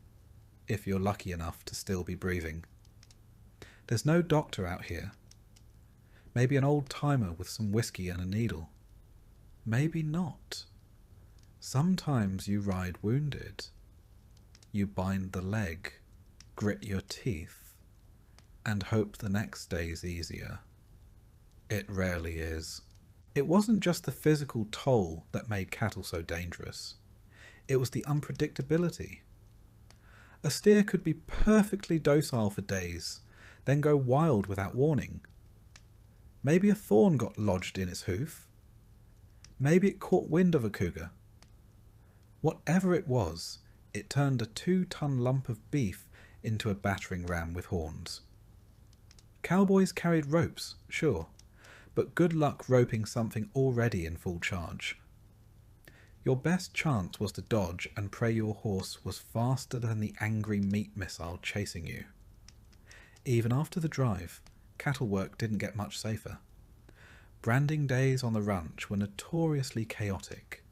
S1: if you're lucky enough to still be breathing. There's no doctor out here. Maybe an old timer with some whiskey and a needle. Maybe not. Sometimes you ride wounded. You bind the leg, grit your teeth, and hope the next day's easier. It rarely is. It wasn't just the physical toll that made cattle so dangerous. It was the unpredictability. A steer could be perfectly docile for days, then go wild without warning. Maybe a thorn got lodged in its hoof. Maybe it caught wind of a cougar. Whatever it was, it turned a 2-ton lump of beef into a battering ram with horns. Cowboys carried ropes, sure, but good luck roping something already in full charge. Your best chance was to dodge and pray your horse was faster than the angry meat missile chasing you. Even after the drive, cattle work didn't get much safer. Branding days on the ranch were notoriously chaotic.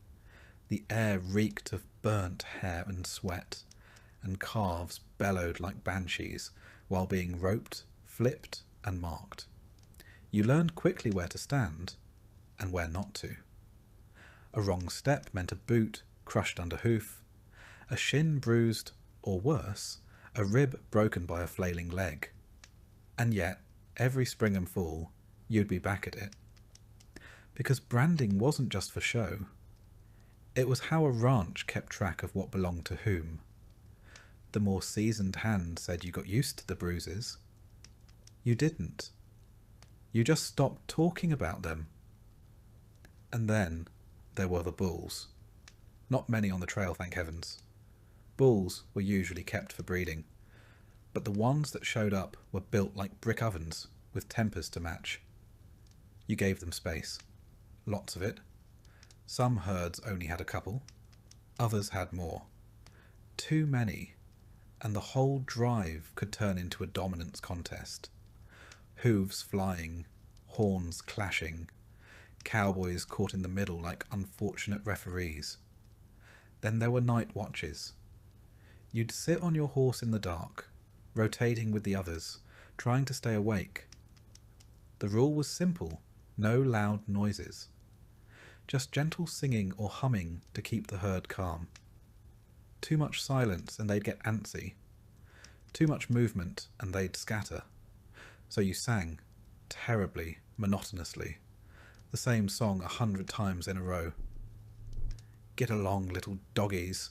S1: The air reeked of burnt hair and sweat, and calves bellowed like banshees while being roped, flipped, and marked. You learned quickly where to stand and where not to. A wrong step meant a boot crushed under hoof, a shin bruised, or worse, a rib broken by a flailing leg. And yet, every spring and fall, you'd be back at it. Because branding wasn't just for show. It was how a ranch kept track of what belonged to whom. The more seasoned hand said you got used to the bruises. You didn't. You just stopped talking about them. And then there were the bulls. Not many on the trail, thank heavens. Bulls were usually kept for breeding, but the ones that showed up were built like brick ovens with tempers to match. You gave them space. Lots of it. Some herds only had a couple. Others had more. Too many, and the whole drive could turn into a dominance contest. Hooves flying, horns clashing, cowboys caught in the middle like unfortunate referees. Then there were night watches. You'd sit on your horse in the dark, rotating with the others, trying to stay awake. The rule was simple, no loud noises. Just gentle singing or humming to keep the herd calm. Too much silence and they'd get antsy. Too much movement and they'd scatter. So you sang, terribly, monotonously, the same song 100 times in a row. Get along, little doggies,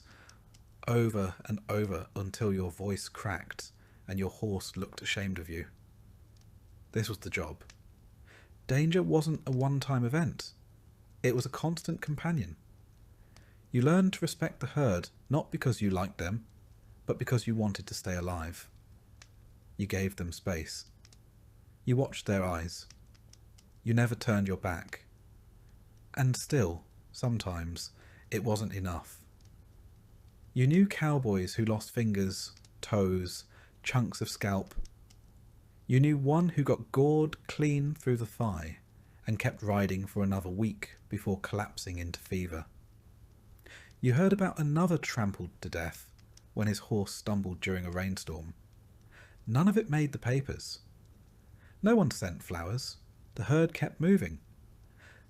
S1: over and over until your voice cracked and your horse looked ashamed of you. This was the job. Danger wasn't a one-time event. It was a constant companion. You learned to respect the herd not because you liked them, but because you wanted to stay alive. You gave them space. You watched their eyes. You never turned your back. And still, sometimes, it wasn't enough. You knew cowboys who lost fingers, toes, chunks of scalp. You knew one who got gored clean through the thigh and kept riding for another week before collapsing into fever. You heard about another trampled to death when his horse stumbled during a rainstorm. None of it made the papers. No one sent flowers. The herd kept moving.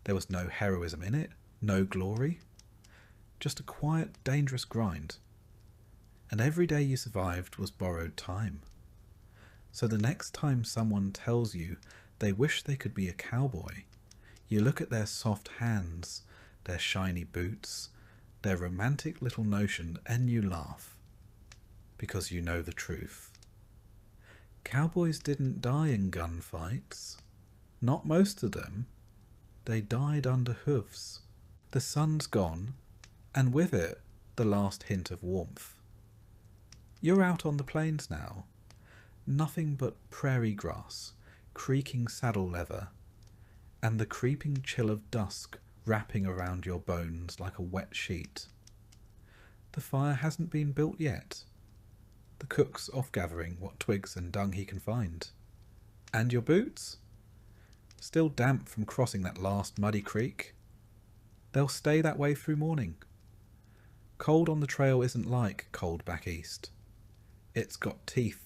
S1: There was no heroism in it, no glory. Just a quiet, dangerous grind. And every day you survived was borrowed time. So the next time someone tells you they wish they could be a cowboy, you look at their soft hands, their shiny boots, their romantic little notion, and you laugh. Because you know the truth. Cowboys didn't die in gunfights. Not most of them. They died under hoofs. The sun's gone, and with it, the last hint of warmth. You're out on the plains now. Nothing but prairie grass, creaking saddle leather, and the creeping chill of dusk wrapping around your bones like a wet sheet. The fire hasn't been built yet. The cook's off gathering what twigs and dung he can find. And your boots? Still damp from crossing that last muddy creek? They'll stay that way through morning. Cold on the trail isn't like cold back east. It's got teeth.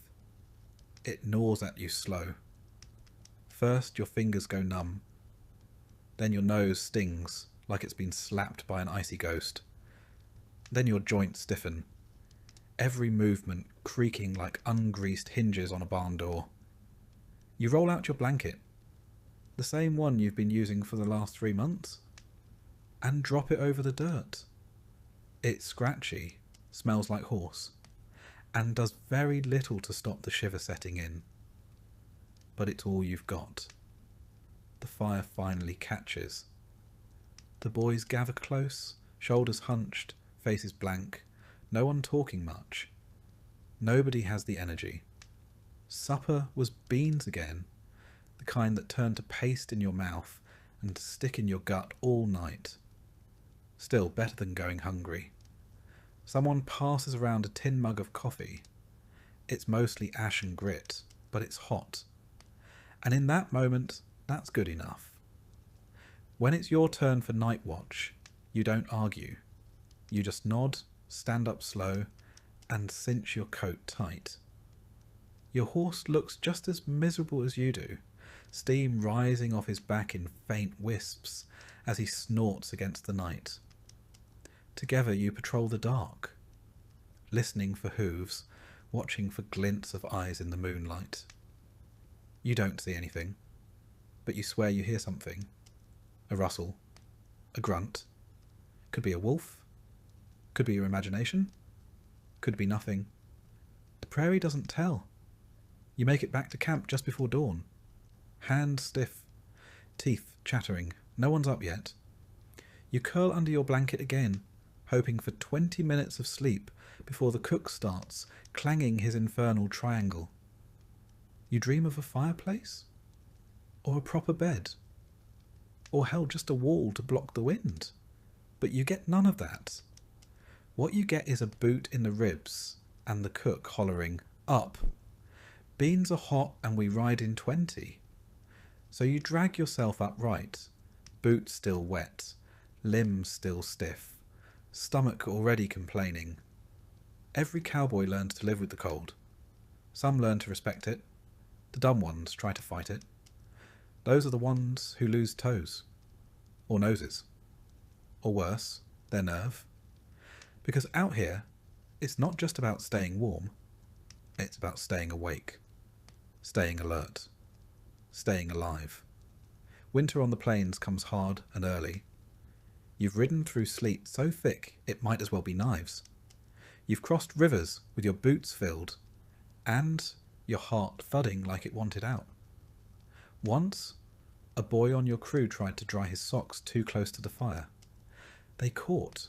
S1: It gnaws at you slow. First your fingers go numb. Then your nose stings like it's been slapped by an icy ghost. Then your joints stiffen. Every movement creaking like ungreased hinges on a barn door. You roll out your blanket, the same one you've been using for the last 3 months, and drop it over the dirt. It's scratchy, smells like horse, and does very little to stop the shiver setting in. But it's all you've got. The fire finally catches. The boys gather close, shoulders hunched, faces blank, no one talking much. Nobody has the energy. Supper was beans again, the kind that turn to paste in your mouth and stick in your gut all night. Still better than going hungry. Someone passes around a tin mug of coffee. It's mostly ash and grit, but it's hot. And in that moment, that's good enough. When it's your turn for night watch, you don't argue. You just nod, stand up slow, and cinch your coat tight. Your horse looks just as miserable as you do, steam rising off his back in faint wisps as he snorts against the night. Together you patrol the dark. listening for hooves, watching for glints of eyes in the moonlight. You don't see anything, but you swear you hear something. A rustle, a grunt. Could be a wolf, could be your imagination, could be nothing. The prairie doesn't tell. You make it back to camp just before dawn. Hands stiff, teeth chattering, no one's up yet. You curl under your blanket again, hoping for 20 minutes of sleep before the cook starts clanging his infernal triangle. You dream of a fireplace? Or a proper bed? Or hell, just a wall to block the wind? But you get none of that. What you get is a boot in the ribs and the cook hollering, "Up! Beans are hot and we ride in 20. So you drag yourself upright, boots still wet, limbs still stiff, stomach already complaining. Every cowboy learns to live with the cold. Some learn to respect it. The dumb ones try to fight it. Those are the ones who lose toes. Or noses. Or worse, their nerve. Because out here, it's not just about staying warm. It's about staying awake. Staying alert. Staying alive. Winter on the plains comes hard and early. You've ridden through sleet so thick it might as well be knives. You've crossed rivers with your boots filled, and your heart thudding like it wanted out. Once, a boy on your crew tried to dry his socks too close to the fire. They caught.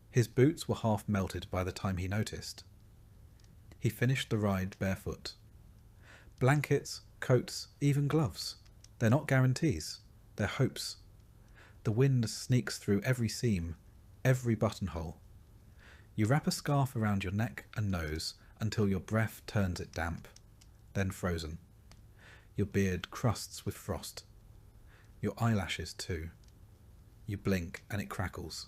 S1: His boots were half melted by the time he noticed. He finished the ride barefoot. Blankets, coats, even gloves. They're not guarantees. They're hopes. The wind sneaks through every seam, every buttonhole. You wrap a scarf around your neck and nose until your breath turns it damp, then frozen. Your beard crusts with frost. Your eyelashes too. You blink and it crackles.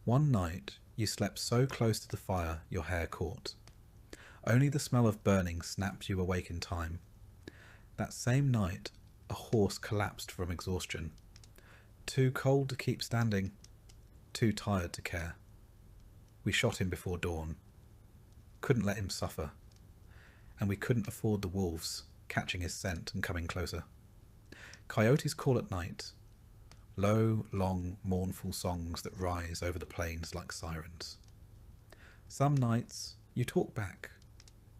S1: One night you slept so close to the fire your hair caught. Only the smell of burning snapped you awake in time. That same night a horse collapsed from exhaustion. Too cold to keep standing, too tired to care. We shot him before dawn. Couldn't let him suffer. And we couldn't afford the wolves catching his scent and coming closer. Coyotes call at night. Low, long, mournful songs that rise over the plains like sirens. Some nights you talk back,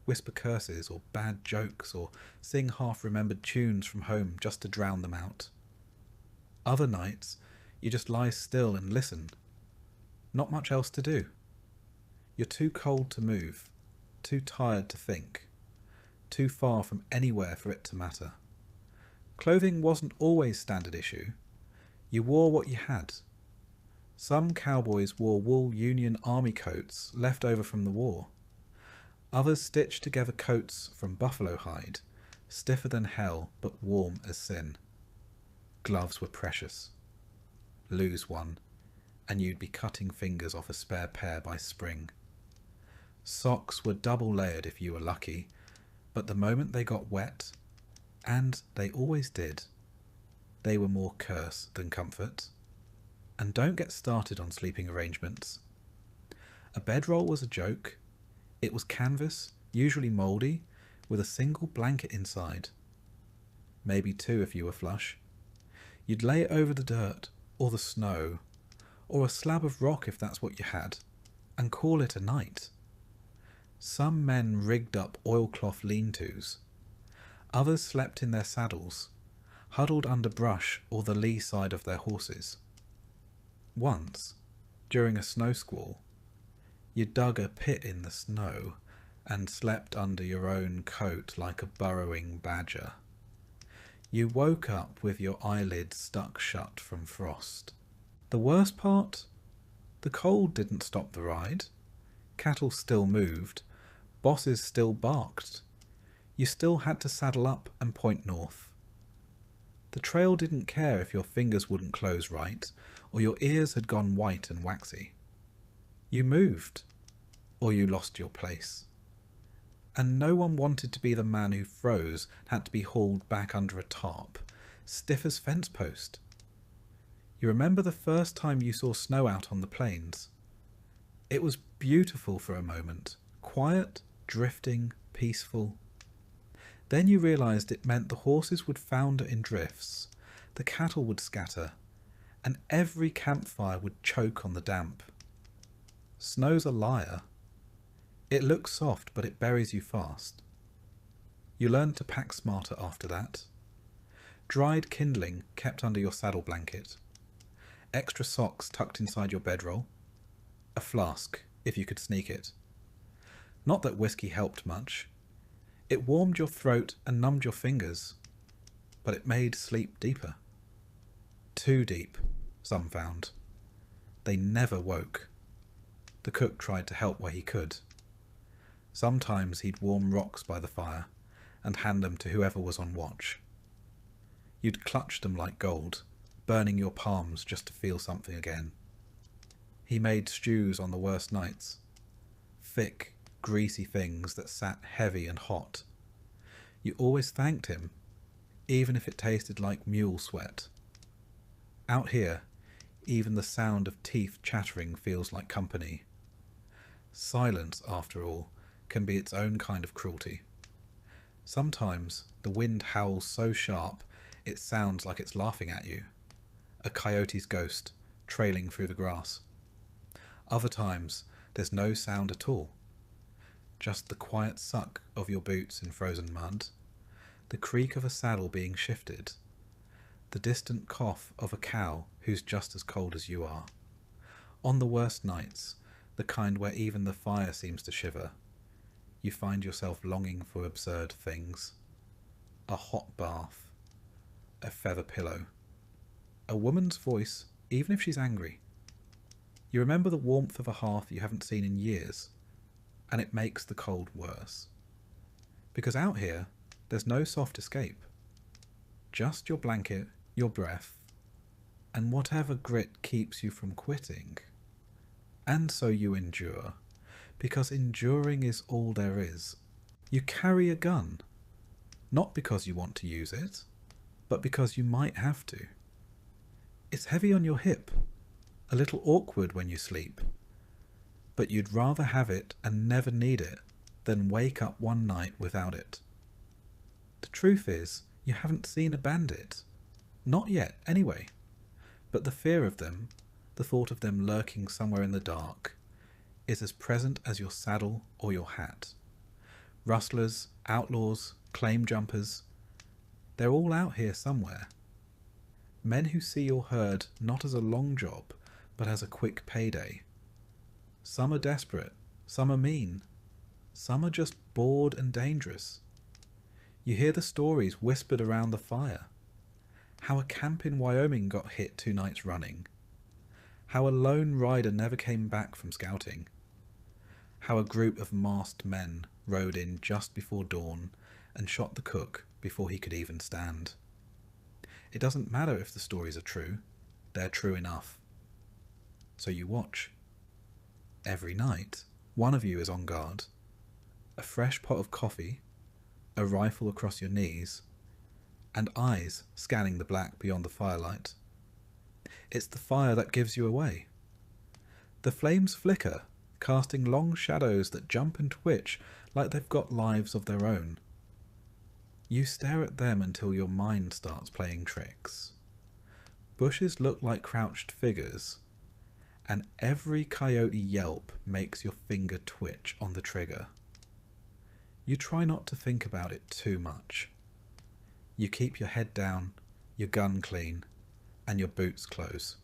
S1: whisper curses or bad jokes or sing half-remembered tunes from home just to drown them out. Other nights you just lie still and listen. Not much else to do. You're too cold to move, too tired to think, too far from anywhere for it to matter. Clothing wasn't always standard issue. You wore what you had. Some cowboys wore wool Union Army coats left over from the war. Others stitched together coats from buffalo hide, stiffer than hell but warm as sin. Gloves were precious. Lose one, and you'd be cutting fingers off a spare pair by spring. Socks were double layered if you were lucky, but the moment they got wet, and they always did, they were more curse than comfort. And don't get started on sleeping arrangements. A bedroll was a joke. It was canvas, usually mouldy, with a single blanket inside. Maybe two if you were flush. You'd lay it over the dirt, or the snow, or a slab of rock if that's what you had, and call it a night. Some men rigged up oilcloth lean-tos. Others slept in their saddles, huddled under brush or the lee side of their horses. Once, during a snow squall, you dug a pit in the snow and slept under your own coat like a burrowing badger. You woke up with your eyelids stuck shut from frost. The worst part? The cold didn't stop the ride. Cattle still moved. Bosses still barked. You still had to saddle up and point north. The trail didn't care if your fingers wouldn't close right, or your ears had gone white and waxy. You moved, or you lost your place. And no one wanted to be the man who froze and had to be hauled back under a tarp, stiff as fence post. You remember the first time you saw snow out on the plains? It was beautiful for a moment, quiet, drifting, peaceful. Then you realised it meant the horses would founder in drifts, the cattle would scatter, and every campfire would choke on the damp. Snow's a liar. It looks soft, but it buries you fast. You learned to pack smarter after that. Dried kindling kept under your saddle blanket. Extra socks tucked inside your bedroll. A flask, if you could sneak it. Not that whiskey helped much. It warmed your throat and numbed your fingers, but it made sleep deeper. Too deep, some found. They never woke. The cook tried to help where he could. Sometimes he'd warm rocks by the fire and hand them to whoever was on watch. You'd clutch them like gold, burning your palms just to feel something again. He made stews on the worst nights. Thick, greasy things that sat heavy and hot. You always thanked him, even if it tasted like mule sweat. Out here, even the sound of teeth chattering feels like company. Silence, after all, can be its own kind of cruelty. Sometimes the wind howls so sharp it sounds like it's laughing at you, a coyote's ghost trailing through the grass. Other times there's no sound at all, just the quiet suck of your boots in frozen mud, the creak of a saddle being shifted, the distant cough of a cow who's just as cold as you are. On the worst nights, the kind where even the fire seems to shiver, you find yourself longing for absurd things. A hot bath, a feather pillow, a woman's voice, even if she's angry. You remember the warmth of a hearth you haven't seen in years, and it makes the cold worse. Because out here, there's no soft escape. Just your blanket, your breath, and whatever grit keeps you from quitting. And so you endure, because enduring is all there is. You carry a gun, not because you want to use it, but because you might have to. It's heavy on your hip, a little awkward when you sleep, but you'd rather have it and never need it than wake up one night without it. The truth is, you haven't seen a bandit. Not yet, anyway. But the fear of them, the thought of them lurking somewhere in the dark, is as present as your saddle or your hat. Rustlers, outlaws, claim jumpers, they're all out here somewhere. Men who see your herd not as a long job, but as a quick payday. Some are desperate, some are mean, some are just bored and dangerous. You hear the stories whispered around the fire. How a camp in Wyoming got hit 2 nights running. How a lone rider never came back from scouting. How a group of masked men rode in just before dawn and shot the cook before he could even stand. It doesn't matter if the stories are true, they're true enough. So you watch. Every night, one of you is on guard. A fresh pot of coffee, a rifle across your knees, and eyes scanning the black beyond the firelight. It's the fire that gives you away. The flames flicker, casting long shadows that jump and twitch like they've got lives of their own. You stare at them until your mind starts playing tricks. Bushes look like crouched figures, and every coyote yelp makes your finger twitch on the trigger. You try not to think about it too much. You keep your head down, your gun clean, and your boots close.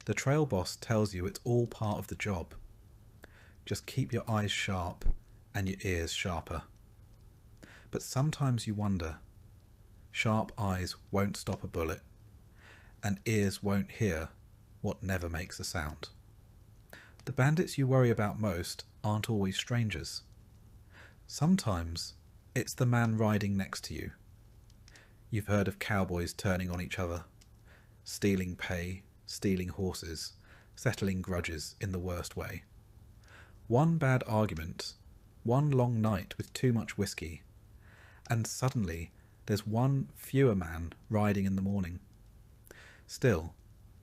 S1: The trail boss tells you it's all part of the job. Just keep your eyes sharp and your ears sharper. But sometimes you wonder, sharp eyes won't stop a bullet, and ears won't hear what never makes a sound. The bandits you worry about most aren't always strangers. Sometimes it's the man riding next to you. You've heard of cowboys turning on each other, stealing pay, stealing horses, settling grudges in the worst way. One bad argument, one long night with too much whiskey, and suddenly there's one fewer man riding in the morning. Still,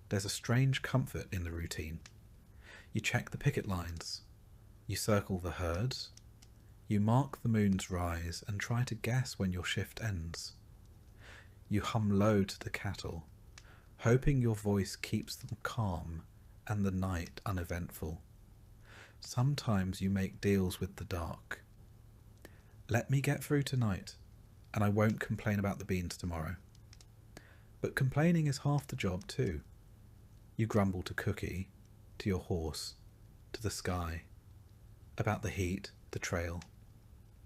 S1: there's a strange comfort in the routine. You check the picket lines. You circle the herds. You mark the moon's rise and try to guess when your shift ends. You hum low to the cattle, hoping your voice keeps them calm and the night uneventful. Sometimes you make deals with the dark. Let me get through tonight, and I won't complain about the beans tomorrow. But complaining is half the job too. You grumble to Cookie, to your horse, to the sky, about the heat, the trail,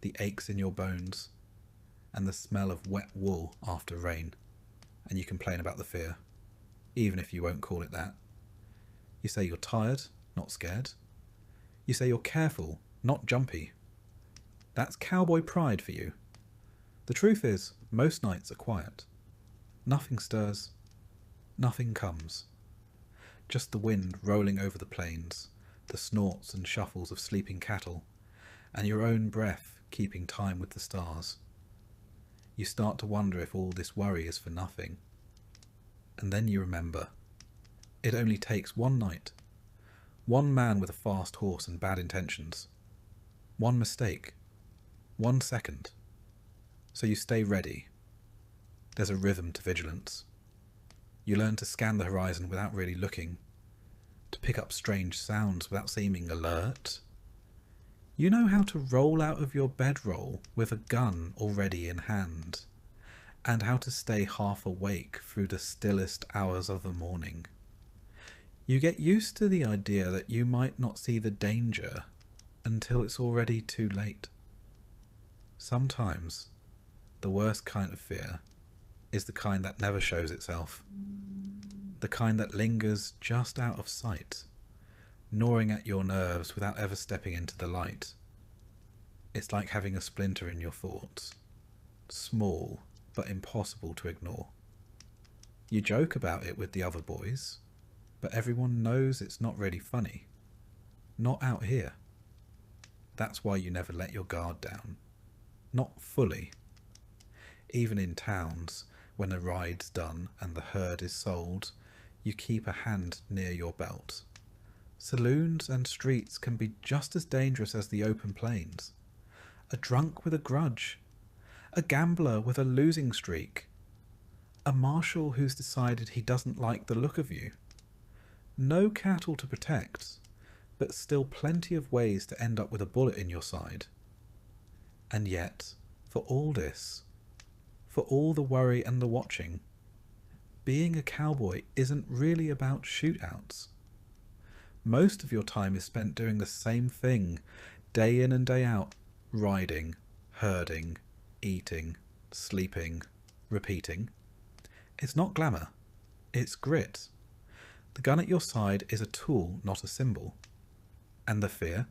S1: the aches in your bones, and the smell of wet wool after rain, and you complain about the fear, even if you won't call it that. You say you're tired, not scared. You say you're careful, not jumpy. That's cowboy pride for you. The truth is, most nights are quiet. Nothing stirs, nothing comes. Just the wind rolling over the plains, the snorts and shuffles of sleeping cattle, and your own breath keeping time with the stars. You start to wonder if all this worry is for nothing. And then you remember, it only takes one night, one man with a fast horse and bad intentions, one mistake, 1 second. So you stay ready. There's a rhythm to vigilance. You learn to scan the horizon without really looking, to pick up strange sounds without seeming alert. You know how to roll out of your bedroll with a gun already in hand, and how to stay half awake through the stillest hours of the morning. You get used to the idea that you might not see the danger until it's already too late. Sometimes the worst kind of fear is the kind that never shows itself, the kind that lingers just out of sight, gnawing at your nerves without ever stepping into the light. It's like having a splinter in your thoughts, small but impossible to ignore. You joke about it with the other boys, but everyone knows it's not really funny. Not out here. That's why you never let your guard down. Not fully. Even in towns, when the ride's done and the herd is sold, you keep a hand near your belt. Saloons and streets can be just as dangerous as the open plains. A drunk with a grudge. A gambler with a losing streak. A marshal who's decided he doesn't like the look of you. No cattle to protect, but still plenty of ways to end up with a bullet in your side. And yet, for all this, for all the worry and the watching, being a cowboy isn't really about shootouts. Most of your time is spent doing the same thing, day in and day out, riding, herding, eating, sleeping, repeating. It's not glamour, it's grit. The gun at your side is a tool, not a symbol. And the fear?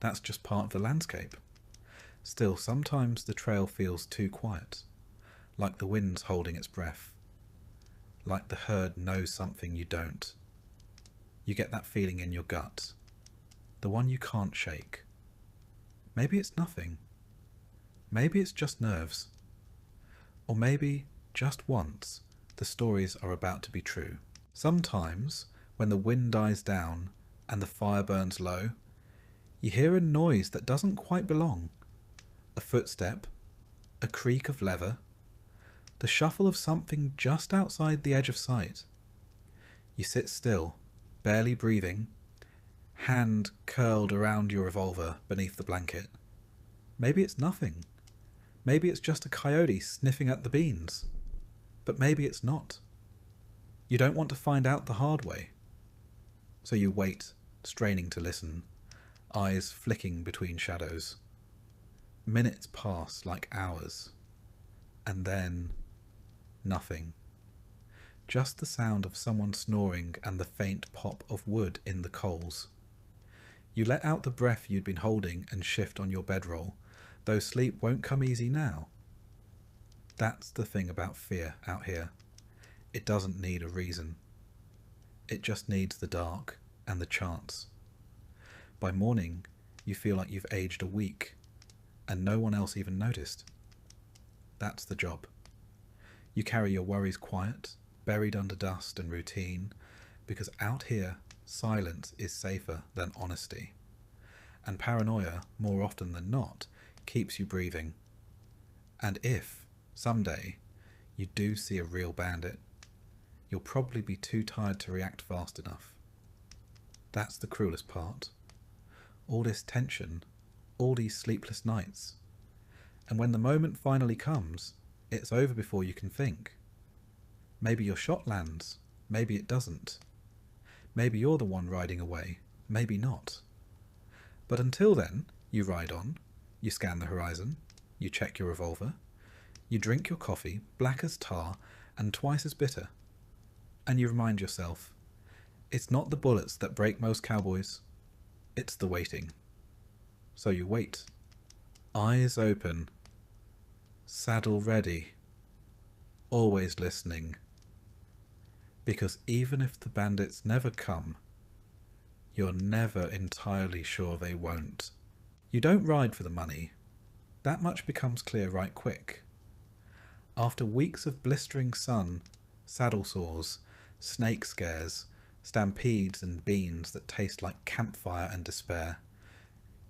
S1: That's just part of the landscape. Still, sometimes the trail feels too quiet, like the wind's holding its breath, like the herd knows something you don't. You get that feeling in your gut, the one you can't shake. Maybe it's nothing. Maybe it's just nerves. Or maybe, just once, the stories are about to be true. Sometimes, when the wind dies down and the fire burns low, you hear a noise that doesn't quite belong. A footstep, a creak of leather, the shuffle of something just outside the edge of sight. You sit still, barely breathing, hand curled around your revolver beneath the blanket. Maybe it's nothing. Maybe it's just a coyote sniffing at the beans. But maybe it's not. You don't want to find out the hard way. So you wait, straining to listen, eyes flicking between shadows. Minutes pass like hours. And then nothing. Just the sound of someone snoring and the faint pop of wood in the coals. You let out the breath you'd been holding and shift on your bedroll, though sleep won't come easy now. That's the thing about fear out here. It doesn't need a reason. It just needs the dark and the chance. By morning, you feel like you've aged a week, and no one else even noticed. That's the job. You carry your worries quiet, buried under dust and routine, because out here, silence is safer than honesty. And paranoia, more often than not, keeps you breathing. And if, someday, you do see a real bandit, you'll probably be too tired to react fast enough. That's the cruelest part. All this tension, all these sleepless nights. And when the moment finally comes, it's over before you can think. Maybe your shot lands, maybe it doesn't. Maybe you're the one riding away, maybe not. But until then, you ride on, you scan the horizon, you check your revolver, you drink your coffee, black as tar and twice as bitter. And you remind yourself, it's not the bullets that break most cowboys, it's the waiting. So you wait, eyes open, saddle ready, always listening. Because even if the bandits never come, you're never entirely sure they won't. You don't ride for the money. That much becomes clear right quick. After weeks of blistering sun, saddle sores, snake scares, stampedes and beans that taste like campfire and despair,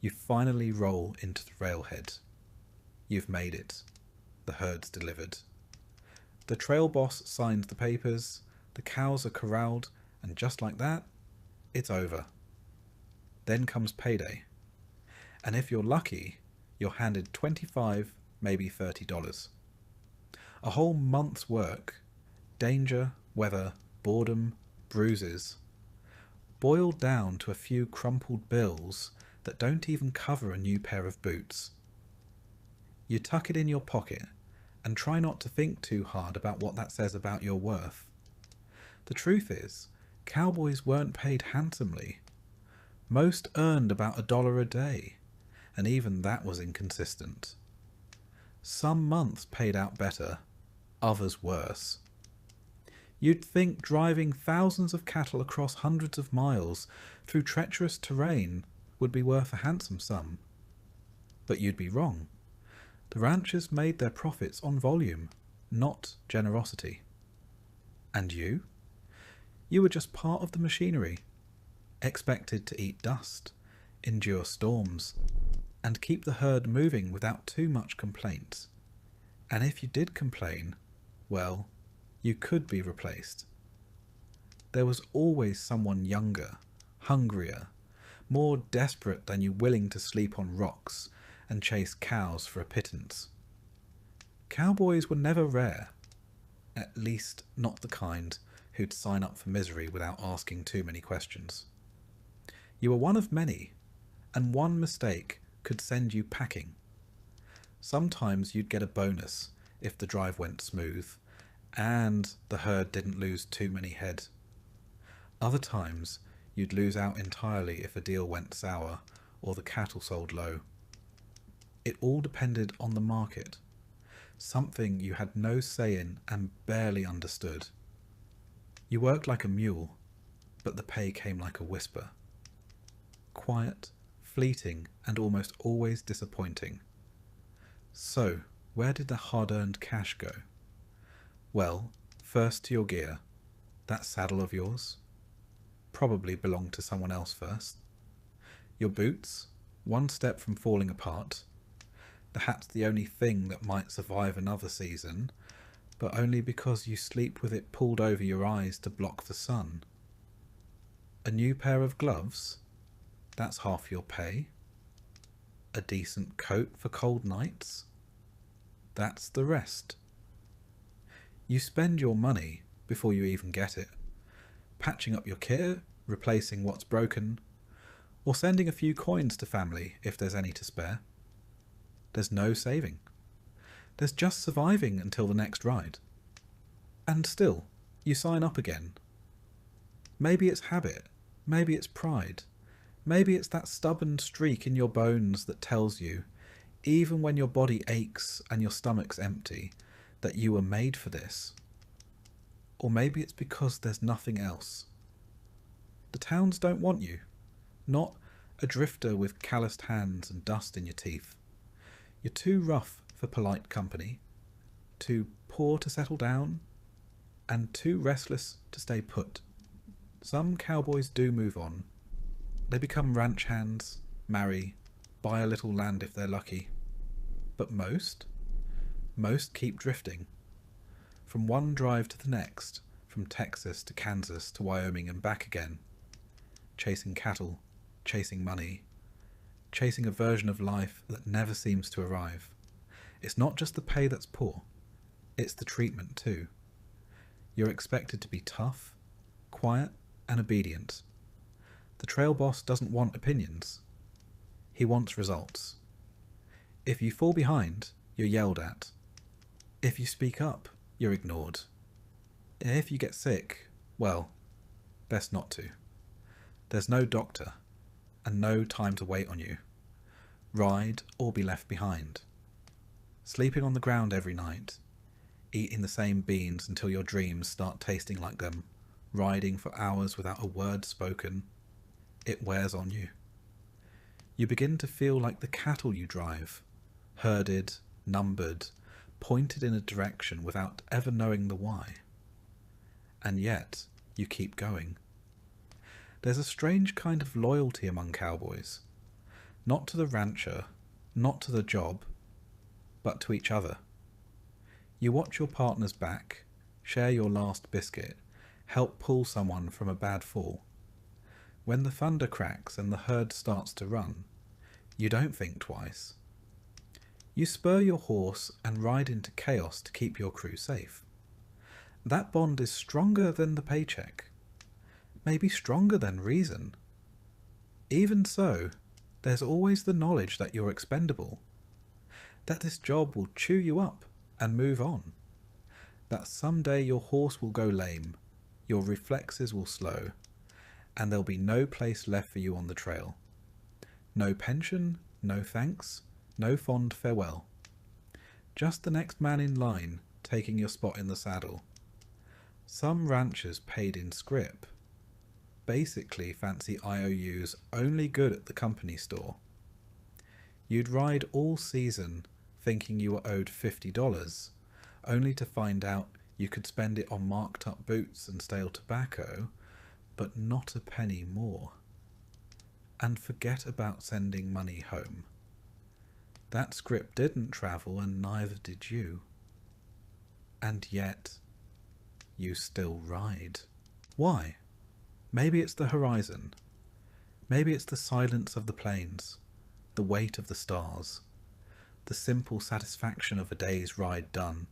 S1: you finally roll into the railhead. You've made it. The herd's delivered. The trail boss signs the papers, the cows are corralled, and just like that, it's over. Then comes payday. And if you're lucky, you're handed $25, maybe $30. A whole month's work, danger, weather, boredom, bruises, boiled down to a few crumpled bills that don't even cover a new pair of boots. You tuck it in your pocket and try not to think too hard about what that says about your worth. The truth is, cowboys weren't paid handsomely. Most earned about $1 a day, and even that was inconsistent. Some months paid out better, others worse. You'd think driving thousands of cattle across hundreds of miles through treacherous terrain would be worth a handsome sum. But you'd be wrong. The ranchers made their profits on volume, not generosity. And you? You were just part of the machinery, expected to eat dust, endure storms, and keep the herd moving without too much complaint. And if you did complain, well, you could be replaced. There was always someone younger, hungrier, more desperate than you, willing to sleep on rocks and chase cows for a pittance. Cowboys were never rare, at least not the kind who'd sign up for misery without asking too many questions. You were one of many, and one mistake could send you packing. Sometimes you'd get a bonus if the drive went smooth, and the herd didn't lose too many head. Other times you'd lose out entirely if a deal went sour or the cattle sold low. It all depended on the market, something you had no say in and barely understood. You worked like a mule, but the pay came like a whisper. Quiet, fleeting, and almost always disappointing. So, where did the hard-earned cash go? Well, first to your gear. That saddle of yours probably belonged to someone else first. Your boots, one step from falling apart. The hat's the only thing that might survive another season, but only because you sleep with it pulled over your eyes to block the sun. A new pair of gloves? That's half your pay. A decent coat for cold nights? That's the rest. You spend your money before you even get it, patching up your kit, replacing what's broken, or sending a few coins to family if there's any to spare. There's no saving. There's just surviving until the next ride. And still, you sign up again. Maybe it's habit, maybe it's pride, maybe it's that stubborn streak in your bones that tells you, even when your body aches and your stomach's empty, that you were made for this. Or maybe it's because there's nothing else. The towns don't want you, not a drifter with calloused hands and dust in your teeth. You're too rough for polite company, too poor to settle down, and too restless to stay put. Some cowboys do move on. They become ranch hands, marry, buy a little land if they're lucky. But most keep drifting. From one drive to the next, from Texas to Kansas to Wyoming and back again. Chasing cattle, chasing money, chasing a version of life that never seems to arrive. It's not just the pay that's poor, it's the treatment too. You're expected to be tough, quiet, and obedient. The trail boss doesn't want opinions. He wants results. If you fall behind, you're yelled at. If you speak up, you're ignored. If you get sick, well, best not to. There's no doctor, and no time to wait on you. Ride or be left behind. Sleeping on the ground every night, eating the same beans until your dreams start tasting like them, riding for hours without a word spoken, it wears on you. You begin to feel like the cattle you drive, herded, numbered, pointed in a direction without ever knowing the why. And yet, you keep going. There's a strange kind of loyalty among cowboys. Not to the rancher, not to the job, but to each other. You watch your partner's back, share your last biscuit, help pull someone from a bad fall. When the thunder cracks and the herd starts to run, you don't think twice. You spur your horse and ride into chaos to keep your crew safe. That bond is stronger than the paycheck, maybe stronger than reason. Even so, there's always the knowledge that you're expendable, that this job will chew you up and move on, that someday your horse will go lame, your reflexes will slow, and there'll be no place left for you on the trail. No pension, no thanks, no fond farewell. Just the next man in line taking your spot in the saddle. Some ranchers paid in scrip. Basically fancy IOUs only good at the company store. You'd ride all season thinking you were owed $50, only to find out you could spend it on marked up boots and stale tobacco, but not a penny more. And forget about sending money home. That script didn't travel and neither did you. And yet, you still ride. Why? Maybe it's the horizon. Maybe it's the silence of the plains, the weight of the stars, the simple satisfaction of a day's ride done.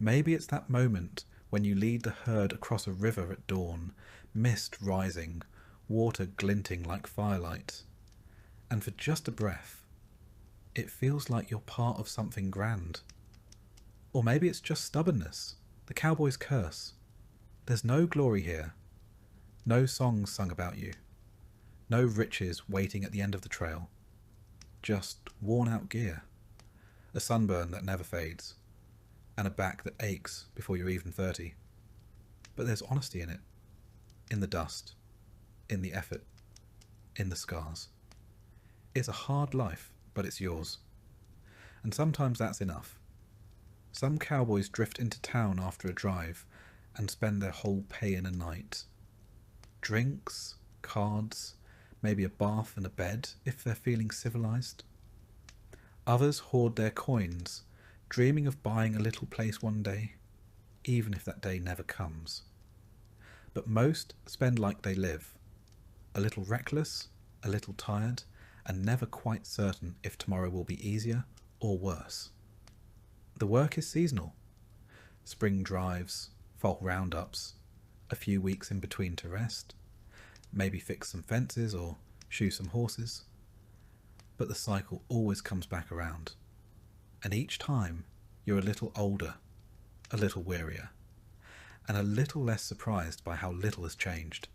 S1: Maybe it's that moment when you lead the herd across a river at dawn, mist rising, water glinting like firelight, and for just a breath, it feels like you're part of something grand. Or maybe it's just stubbornness, the cowboy's curse. There's no glory here, no songs sung about you, no riches waiting at the end of the trail, just worn-out gear, a sunburn that never fades, and a back that aches before you're even 30. But there's honesty in it, in the dust, in the effort, in the scars. It's a hard life, but it's yours. And sometimes that's enough. Some cowboys drift into town after a drive and spend their whole pay in a night. Drinks, cards, maybe a bath and a bed if they're feeling civilized. Others hoard their coins, dreaming of buying a little place one day, even if that day never comes. But most spend like they live, a little reckless, a little tired, and never quite certain if tomorrow will be easier or worse. The work is seasonal. Spring drives, fall roundups, a few weeks in between to rest, maybe fix some fences or shoe some horses. But the cycle always comes back around. And each time you're a little older, a little wearier, and a little less surprised by how little has changed.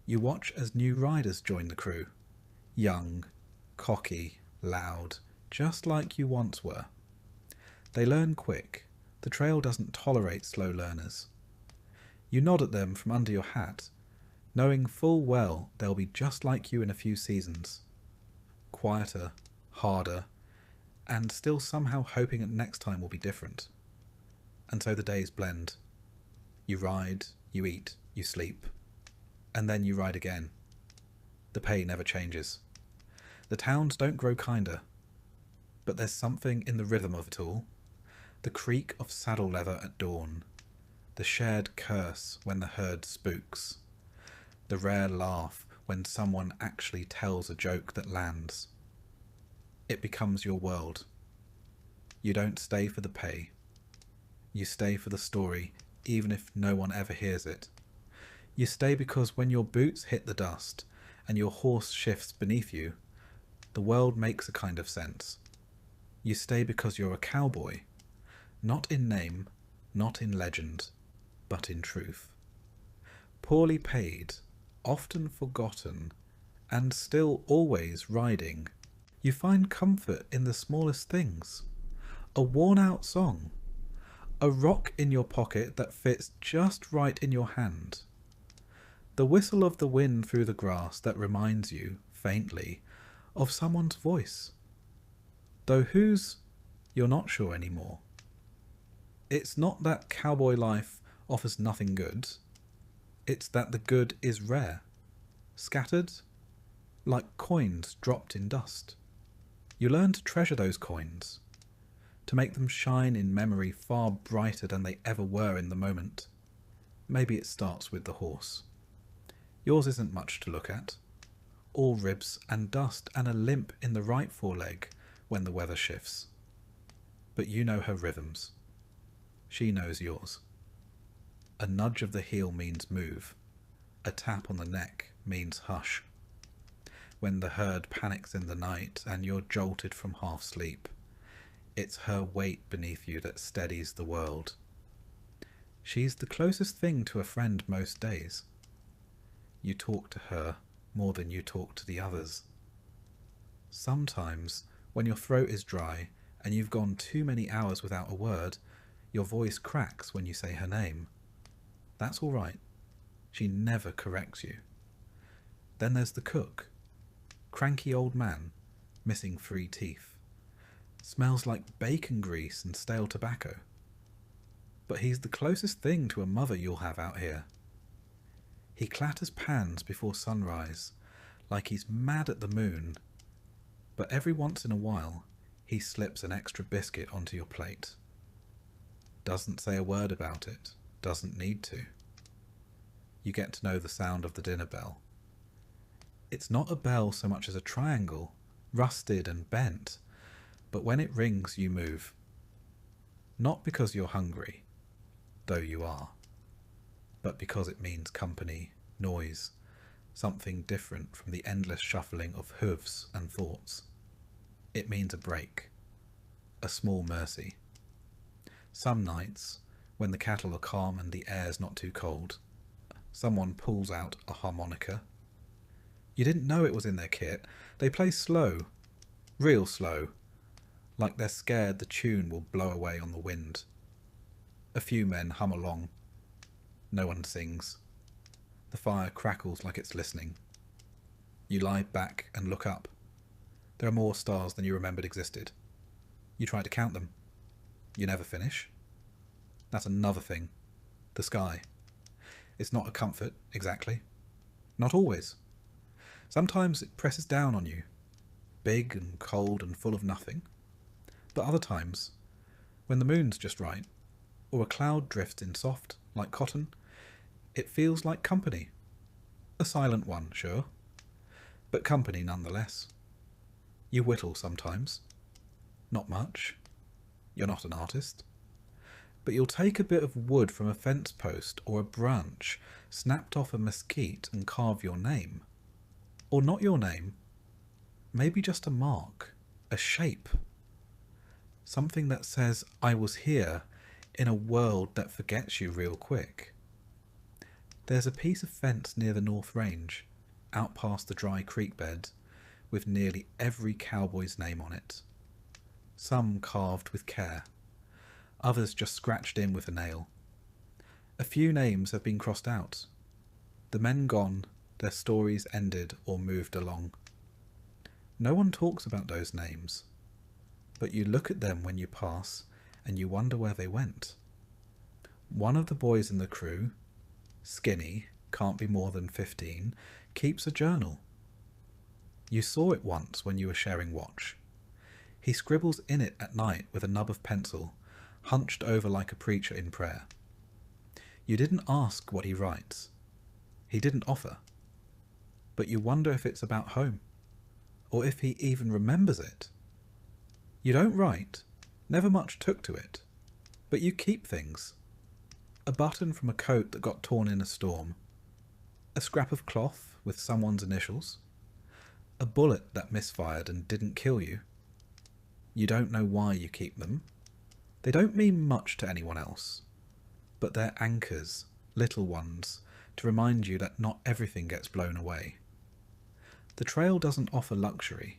S1: You watch as new riders join the crew, young, cocky, loud, just like you once were. They learn quick. The trail doesn't tolerate slow learners. You nod at them from under your hat, knowing full well they'll be just like you in a few seasons. Quieter, harder, and still somehow hoping that next time will be different. And so the days blend. You ride, you eat, you sleep, And then you ride again. The pay never changes. The towns don't grow kinder. But there's something in the rhythm of it all. The creak of saddle leather at dawn. The shared curse when the herd spooks. The rare laugh when someone actually tells a joke that lands. It becomes your world. You don't stay for the pay. You stay for the story, even if no one ever hears it. You stay because when your boots hit the dust and your horse shifts beneath you, the world makes a kind of sense. You stay because you're a cowboy, not in name, not in legend, but in truth. Poorly paid, often forgotten, and still always riding, you find comfort in the smallest things. A worn-out song, a rock in your pocket that fits just right in your hand, the whistle of the wind through the grass that reminds you, faintly, of someone's voice. Though whose, you're not sure anymore. It's not that cowboy life offers nothing good. It's that the good is rare, scattered, like coins dropped in dust. You learn to treasure those coins, to make them shine in memory far brighter than they ever were in the moment. Maybe it starts with the horse. Yours isn't much to look at. All ribs and dust and a limp in the right foreleg when the weather shifts. But you know her rhythms. She knows yours. A nudge of the heel means move. A tap on the neck means hush. When the herd panics in the night and you're jolted from half sleep, it's her weight beneath you that steadies the world. She's the closest thing to a friend most days. You talk to her more than you talk to the others. Sometimes, when your throat is dry and you've gone too many hours without a word, your voice cracks when you say her name. That's all right. She never corrects you. Then there's the cook. Cranky old man, missing 3 teeth. Smells like bacon grease and stale tobacco. But he's the closest thing to a mother you'll have out here. He clatters pans before sunrise, like he's mad at the moon. But every once in a while, he slips an extra biscuit onto your plate. Doesn't say a word about it, doesn't need to. You get to know the sound of the dinner bell. It's not a bell so much as a triangle, rusted and bent, but when it rings you move. Not because you're hungry, though you are, but because it means company, noise, something different from the endless shuffling of hooves and thoughts. It means a break, a small mercy. Some nights, when the cattle are calm and the air's not too cold, someone pulls out a harmonica. You didn't know it was in their kit. They play slow, real slow, like they're scared the tune will blow away on the wind. A few men hum along. No one sings. The fire crackles like it's listening. You lie back and look up. There are more stars than you remembered existed. You try to count them. You never finish. That's another thing. The sky. It's not a comfort, exactly. Not always. Sometimes it presses down on you, big and cold and full of nothing. But other times, when the moon's just right, or a cloud drifts in soft, like cotton, it feels like company. A silent one, sure, but company nonetheless. You whittle sometimes. Not much. You're not an artist. But you'll take a bit of wood from a fence post or a branch snapped off a mesquite and carve your name. Or not your name. Maybe just a mark, a shape. Something that says, I was here, in a world that forgets you real quick. There's a piece of fence near the North Range, out past the dry creek bed, with nearly every cowboy's name on it. Some carved with care, others just scratched in with a nail. A few names have been crossed out. The men gone, their stories ended or moved along. No one talks about those names, but you look at them when you pass and you wonder where they went. One of the boys in the crew, skinny, can't be more than 15, keeps a journal. You saw it once when you were sharing watch. He scribbles in it at night with a nub of pencil, hunched over like a preacher in prayer. You didn't ask what he writes. He didn't offer. But you wonder if it's about home, or if he even remembers it. You don't write, never much took to it, but you keep things. A button from a coat that got torn in a storm, a scrap of cloth with someone's initials, a bullet that misfired and didn't kill you. You don't know why you keep them. They don't mean much to anyone else, but they're anchors, little ones, to remind you that not everything gets blown away. The trail doesn't offer luxury.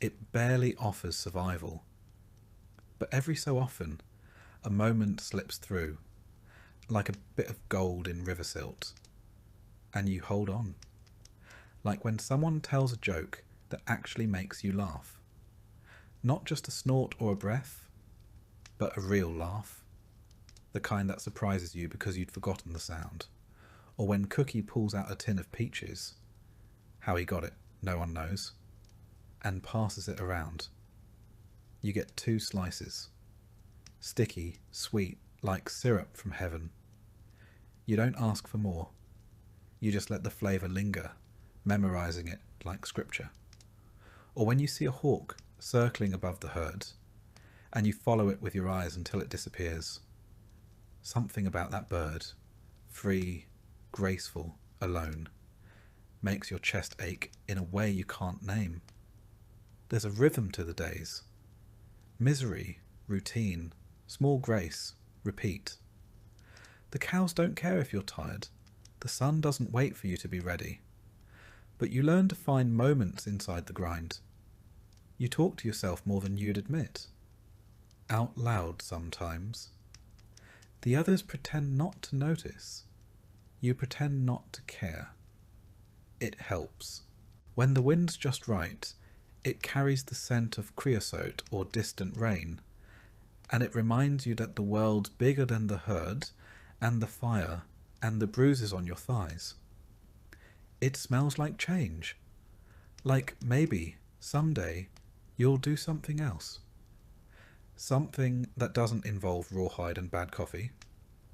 S1: It barely offers survival. But every so often, a moment slips through, like a bit of gold in river silt, and you hold on. Like when someone tells a joke that actually makes you laugh. Not just a snort or a breath, but a real laugh. The kind that surprises you because you'd forgotten the sound. Or when Cookie pulls out a tin of peaches, how he got it, no one knows, and passes it around. You get 2 slices. Sticky, sweet, like syrup from heaven. You don't ask for more. You just let the flavour linger, memorising it like scripture. Or when you see a hawk circling above the herd, and you follow it with your eyes until it disappears. Something about that bird, free, graceful, alone, makes your chest ache in a way you can't name. There's a rhythm to the days. Misery, routine, small grace, repeat. The cows don't care if you're tired. The sun doesn't wait for you to be ready. But you learn to find moments inside the grind. You talk to yourself more than you'd admit. Out loud sometimes. The others pretend not to notice. You pretend not to care. It helps. When the wind's just right, it carries the scent of creosote or distant rain, and it reminds you that the world's bigger than the herd, and the fire, and the bruises on your thighs. It smells like change. Like maybe, someday, you'll do something else. Something that doesn't involve rawhide and bad coffee.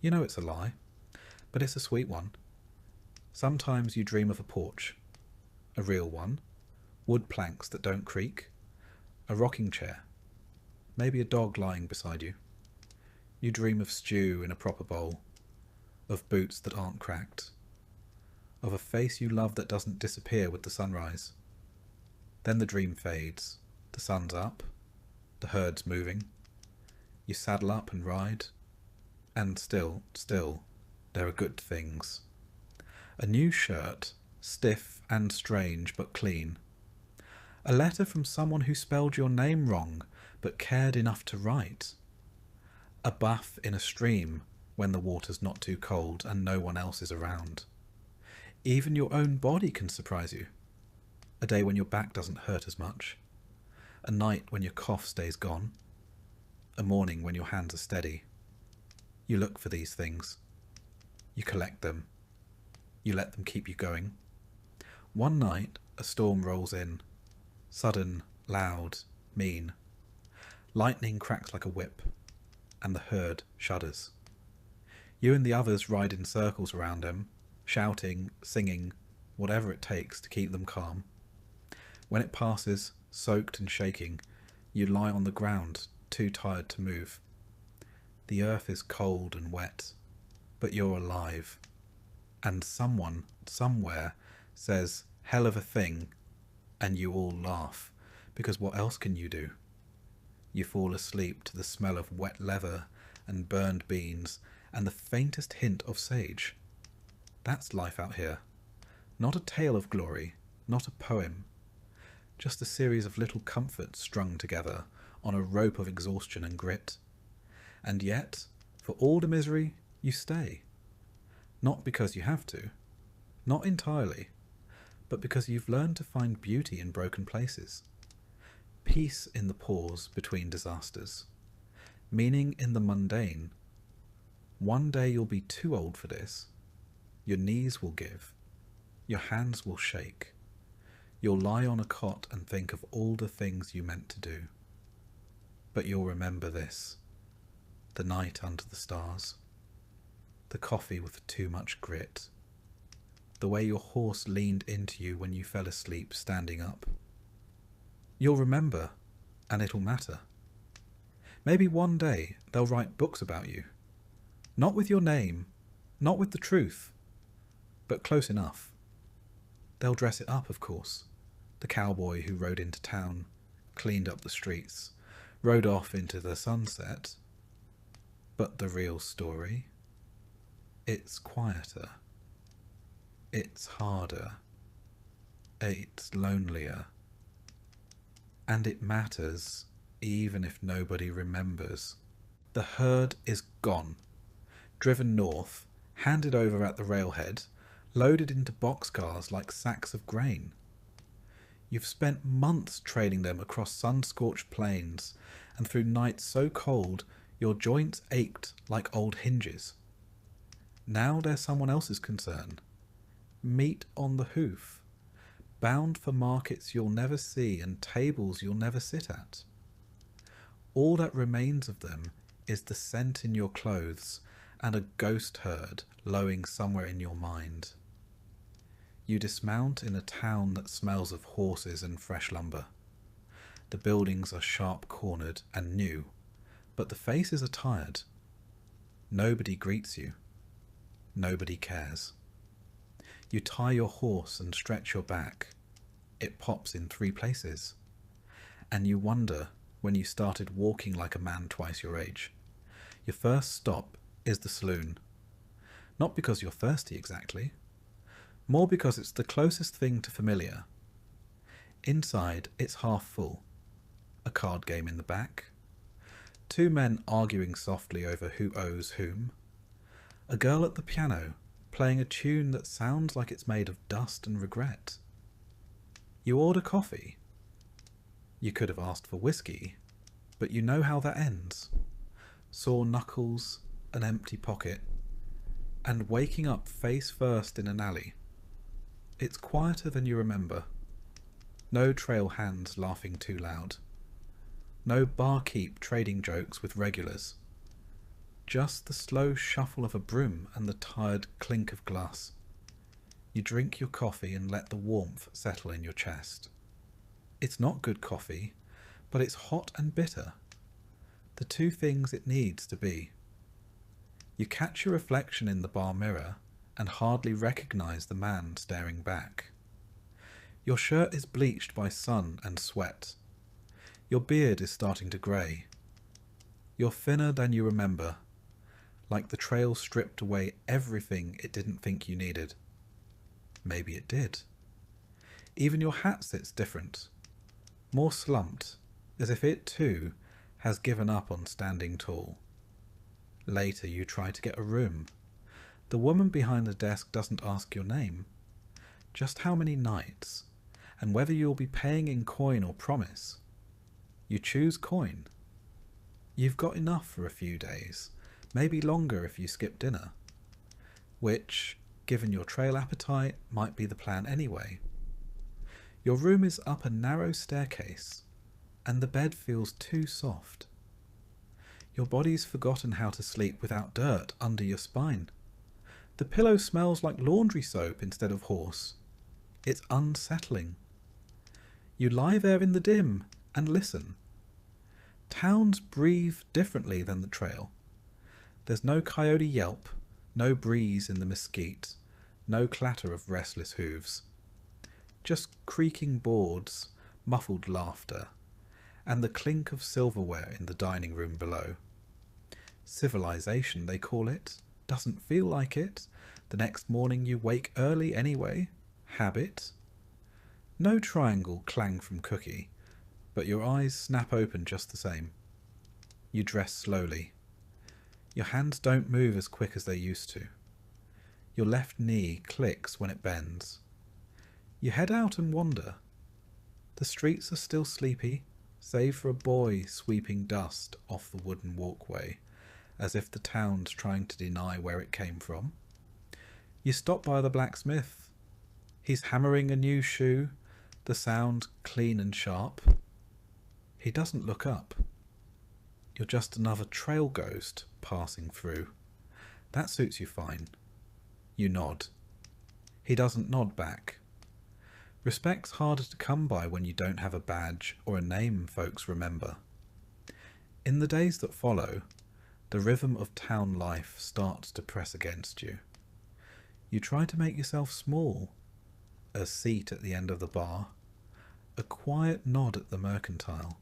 S1: You know it's a lie, but it's a sweet one. Sometimes you dream of a porch, a real one, wood planks that don't creak, a rocking chair, maybe a dog lying beside you. You dream of stew in a proper bowl, of boots that aren't cracked, of a face you love that doesn't disappear with the sunrise. Then the dream fades, the sun's up, the herd's moving. You saddle up and ride, and still, there are good things. A new shirt, stiff and strange but clean. A letter from someone who spelled your name wrong but cared enough to write. A bath in a stream when the water's not too cold and no one else is around. Even your own body can surprise you. A day when your back doesn't hurt as much. A night when your cough stays gone. A morning when your hands are steady. You look for these things. You collect them. You let them keep you going. One night, a storm rolls in. Sudden, loud, mean. Lightning cracks like a whip, and the herd shudders. You and the others ride in circles around him, shouting, singing, whatever it takes to keep them calm. When it passes, soaked and shaking, you lie on the ground, too tired to move. The earth is cold and wet, but you're alive. And someone, somewhere, says, hell of a thing, and you all laugh, because what else can you do? You fall asleep to the smell of wet leather and burned beans and the faintest hint of sage. That's life out here. Not a tale of glory, not a poem. Just a series of little comforts strung together on a rope of exhaustion and grit. And yet, for all the misery, you stay. Not because you have to, not entirely, but because you've learned to find beauty in broken places. Peace in the pause between disasters. Meaning in the mundane. One day you'll be too old for this. Your knees will give. Your hands will shake. You'll lie on a cot and think of all the things you meant to do. But you'll remember this: the night under the stars, the coffee with too much grit, the way your horse leaned into you when you fell asleep standing up. You'll remember, and it'll matter. Maybe one day they'll write books about you. Not with your name, not with the truth, but close enough. They'll dress it up, of course. The cowboy who rode into town, cleaned up the streets, rode off into the sunset. But the real story? It's quieter. It's harder. It's lonelier. And it matters, even if nobody remembers. The herd is gone, driven north, handed over at the railhead, loaded into boxcars like sacks of grain. You've spent months trailing them across sun-scorched plains, and through nights so cold your joints ached like old hinges. Now they're someone else's concern. Meat on the hoof, bound for markets you'll never see and tables you'll never sit at. All that remains of them is the scent in your clothes and a ghost herd lowing somewhere in your mind. You dismount in a town that smells of horses and fresh lumber. The buildings are sharp-cornered and new, but the faces are tired. Nobody greets you. Nobody cares. You tie your horse and stretch your back. It pops in 3 places. And you wonder when you started walking like a man twice your age. Your first stop is the saloon. Not because you're thirsty exactly, more because it's the closest thing to familiar. Inside, it's half full. A card game in the back. 2 men arguing softly over who owes whom. A girl at the piano playing a tune that sounds like it's made of dust and regret. You order coffee. You could have asked for whiskey, but you know how that ends. Sore knuckles, an empty pocket, and waking up face first in an alley. It's quieter than you remember. No trail hands laughing too loud. No barkeep trading jokes with regulars. Just the slow shuffle of a broom and the tired clink of glass. You drink your coffee and let the warmth settle in your chest. It's not good coffee, but it's hot and bitter. The 2 things it needs to be. You catch your reflection in the bar mirror and hardly recognize the man staring back. Your shirt is bleached by sun and sweat. Your beard is starting to grey. You're thinner than you remember, like the trail stripped away everything it didn't think you needed. Maybe it did. Even your hat sits different, more slumped, as if it too has given up on standing tall. Later you try to get a room. The woman behind the desk doesn't ask your name, just how many nights, and whether you'll be paying in coin or promise. You choose coin. You've got enough for a few days, maybe longer if you skip dinner, which, given your trail appetite, might be the plan anyway. Your room is up a narrow staircase, and the bed feels too soft. Your body's forgotten how to sleep without dirt under your spine. The pillow smells like laundry soap instead of horse. It's unsettling. You lie there in the dim and listen. Towns breathe differently than the trail. There's no coyote yelp, no breeze in the mesquite, no clatter of restless hooves. Just creaking boards, muffled laughter, and the clink of silverware in the dining room below. Civilization, they call it. Doesn't feel like it. The next morning you wake early anyway. Habit. No triangle clang from cookie, but your eyes snap open just the same. You dress slowly. Your hands don't move as quick as they used to. Your left knee clicks when it bends. You head out and wander. The streets are still sleepy, save for a boy sweeping dust off the wooden walkway, as if the town's trying to deny where it came from. You stop by the blacksmith. He's hammering a new shoe, the sound clean and sharp. He doesn't look up. You're just another trail ghost passing through. That suits you fine. You nod. He doesn't nod back. Respect's harder to come by when you don't have a badge or a name folks remember. In the days that follow, the rhythm of town life starts to press against you. You try to make yourself small. A seat at the end of the bar, a quiet nod at the mercantile.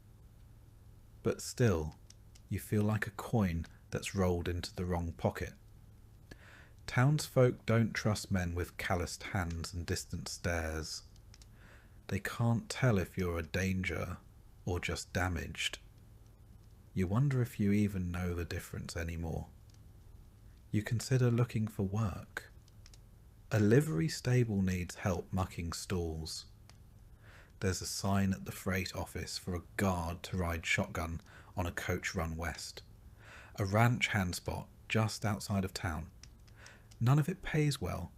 S1: But still, you feel like a coin that's rolled into the wrong pocket. Townsfolk don't trust men with calloused hands and distant stares. They can't tell if you're a danger or just damaged. You wonder if you even know the difference anymore. You consider looking for work. A livery stable needs help mucking stalls. There's a sign at the freight office for a guard to ride shotgun on a coach run west. A ranch handspot just outside of town. None of it pays well.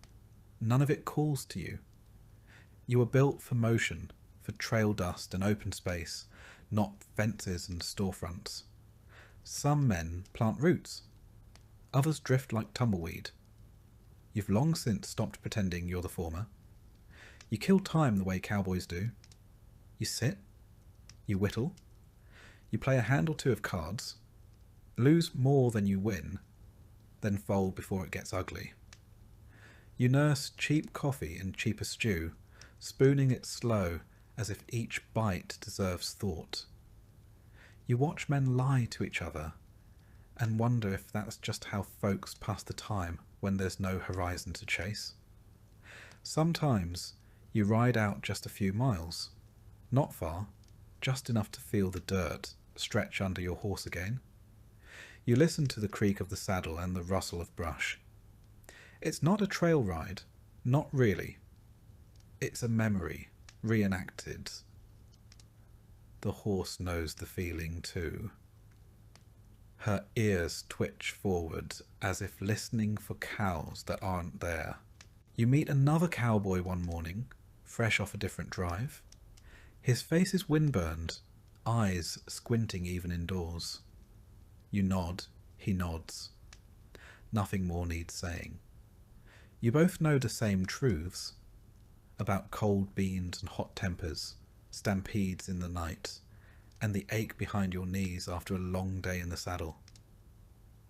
S1: None of it calls to you. You were built for motion, for trail dust and open space, not fences and storefronts. Some men plant roots. Others drift like tumbleweed. You've long since stopped pretending you're the former. You kill time the way cowboys do. You sit. You whittle. You play a hand or two of cards. Lose more than you win, then fold before it gets ugly. You nurse cheap coffee and cheaper stew, spooning it slow as if each bite deserves thought. You watch men lie to each other and wonder if that's just how folks pass the time when there's no horizon to chase. Sometimes you ride out just a few miles, not far, just enough to feel the dirt stretch under your horse again. You listen to the creak of the saddle and the rustle of brush. It's not a trail ride, not really. It's a memory, reenacted. The horse knows the feeling too. Her ears twitch forward as if listening for cows that aren't there. You meet another cowboy one morning, fresh off a different drive. His face is windburned, eyes squinting even indoors. You nod, he nods. Nothing more needs saying. You both know the same truths about cold beans and hot tempers, stampedes in the night, and the ache behind your knees after a long day in the saddle.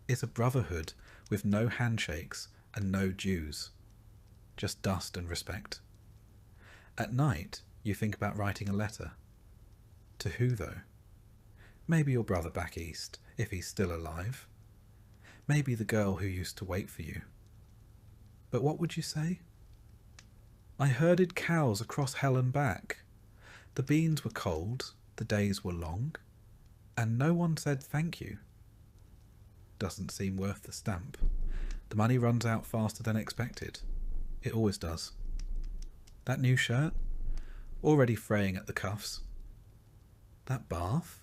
S1: It's a brotherhood with no handshakes and no dues, just dust and respect. At night, you think about writing a letter. To who, though? Maybe your brother back east, if he's still alive. Maybe the girl who used to wait for you. But what would you say? I herded cows across hell and back. The beans were cold, the days were long, and no one said thank you. Doesn't seem worth the stamp. The money runs out faster than expected. It always does. That new shirt? Already fraying at the cuffs. That bath?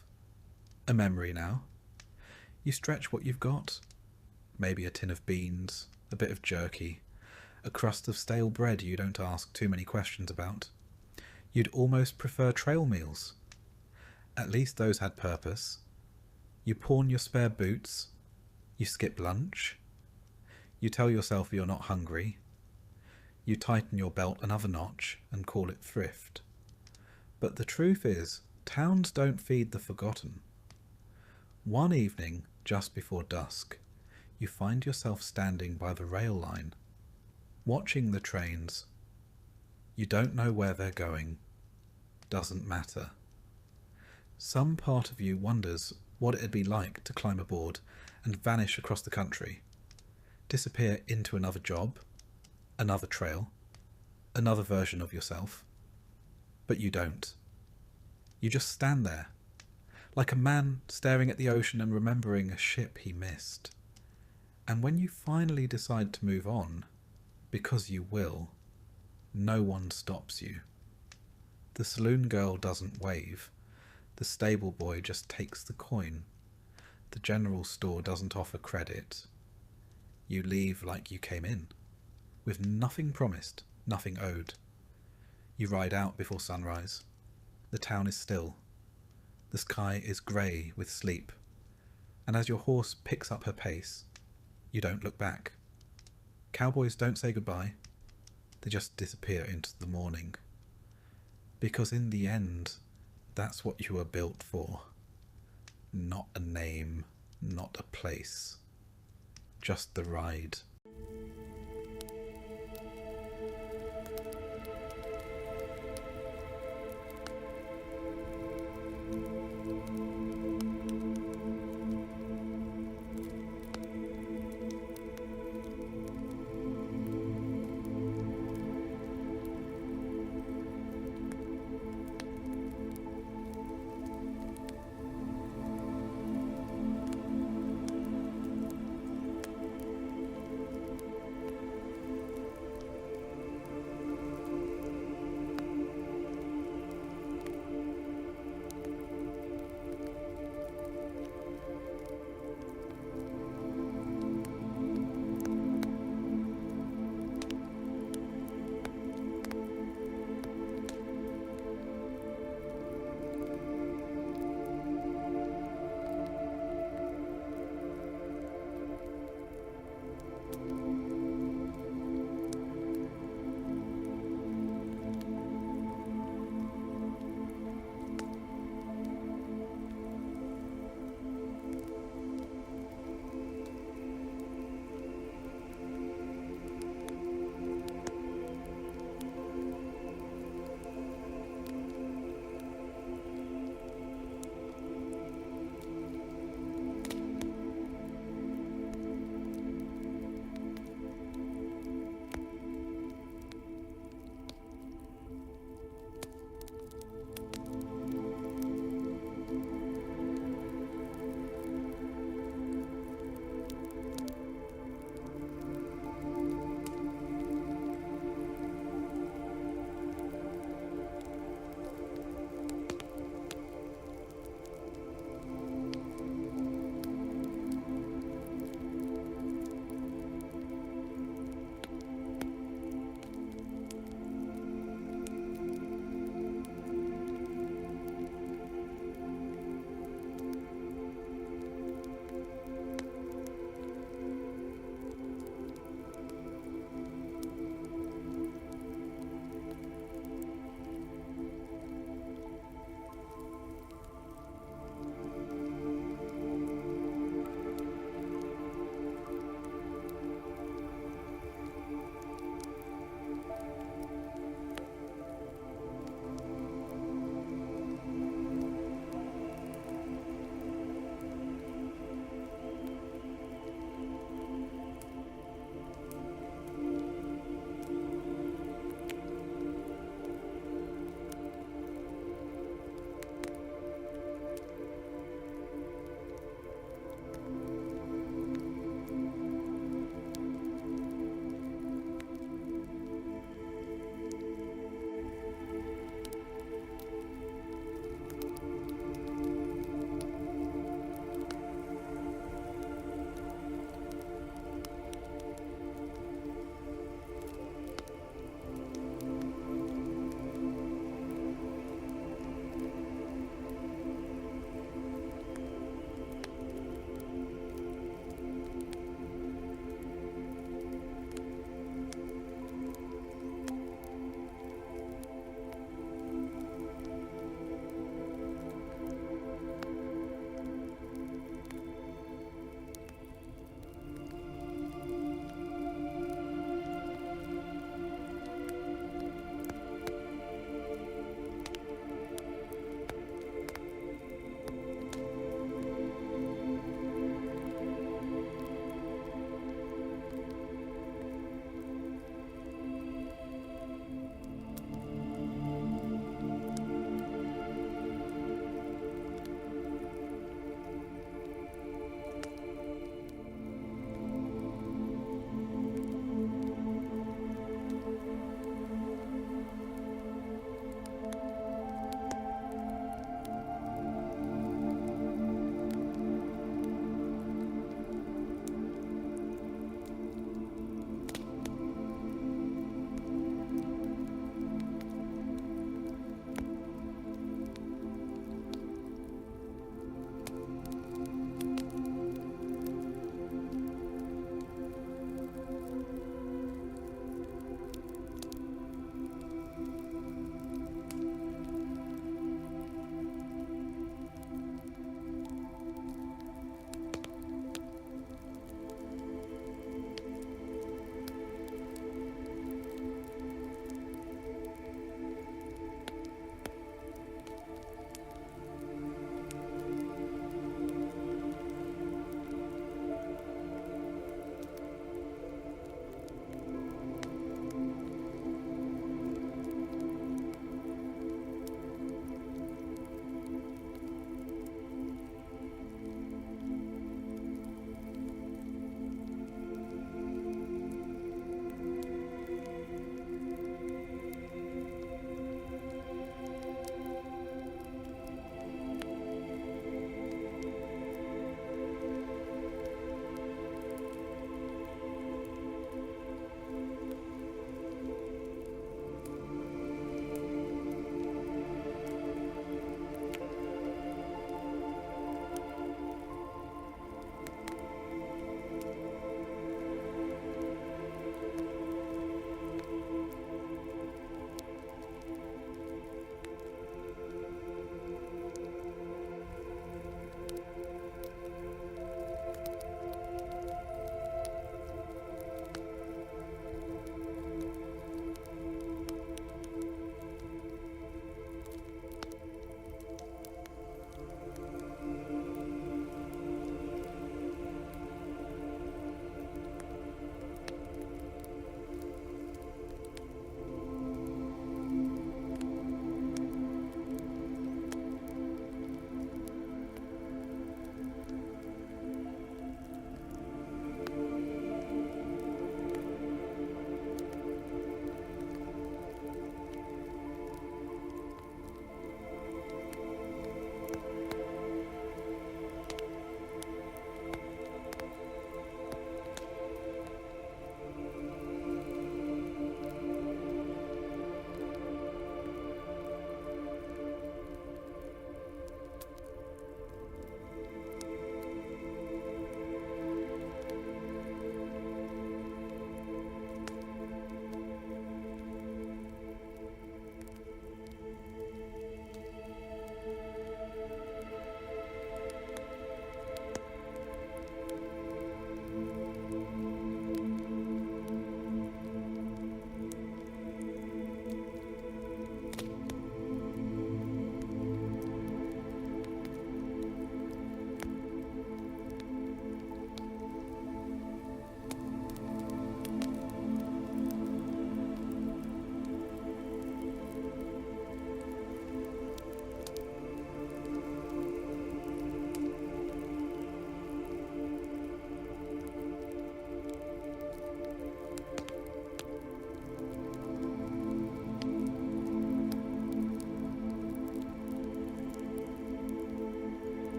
S1: A memory now. You stretch what you've got. Maybe a tin of beans, a bit of jerky, a crust of stale bread you don't ask too many questions about. You'd almost prefer trail meals. At least those had purpose. You pawn your spare boots. You skip lunch. You tell yourself you're not hungry. You tighten your belt another notch and call it thrift. But the truth is, towns don't feed the forgotten. One evening, just before dusk, you find yourself standing by the rail line, watching the trains. You don't know where they're going. Doesn't matter. Some part of you wonders what it'd be like to climb aboard and vanish across the country, disappear into another job, another trail, another version of yourself. But you don't. You just stand there, like a man staring at the ocean and remembering a ship he missed. And when you finally decide to move on, because you will, no one stops you. The saloon girl doesn't wave. The stable boy just takes the coin. The general store doesn't offer credit. You leave like you came in, with nothing promised, nothing owed. You ride out before sunrise. The town is still. The sky is grey with sleep, and as your horse picks up her pace, you don't look back. Cowboys don't say goodbye. They just disappear into the morning. Because in the end, that's what you were built for. Not a name, not a place. Just the ride.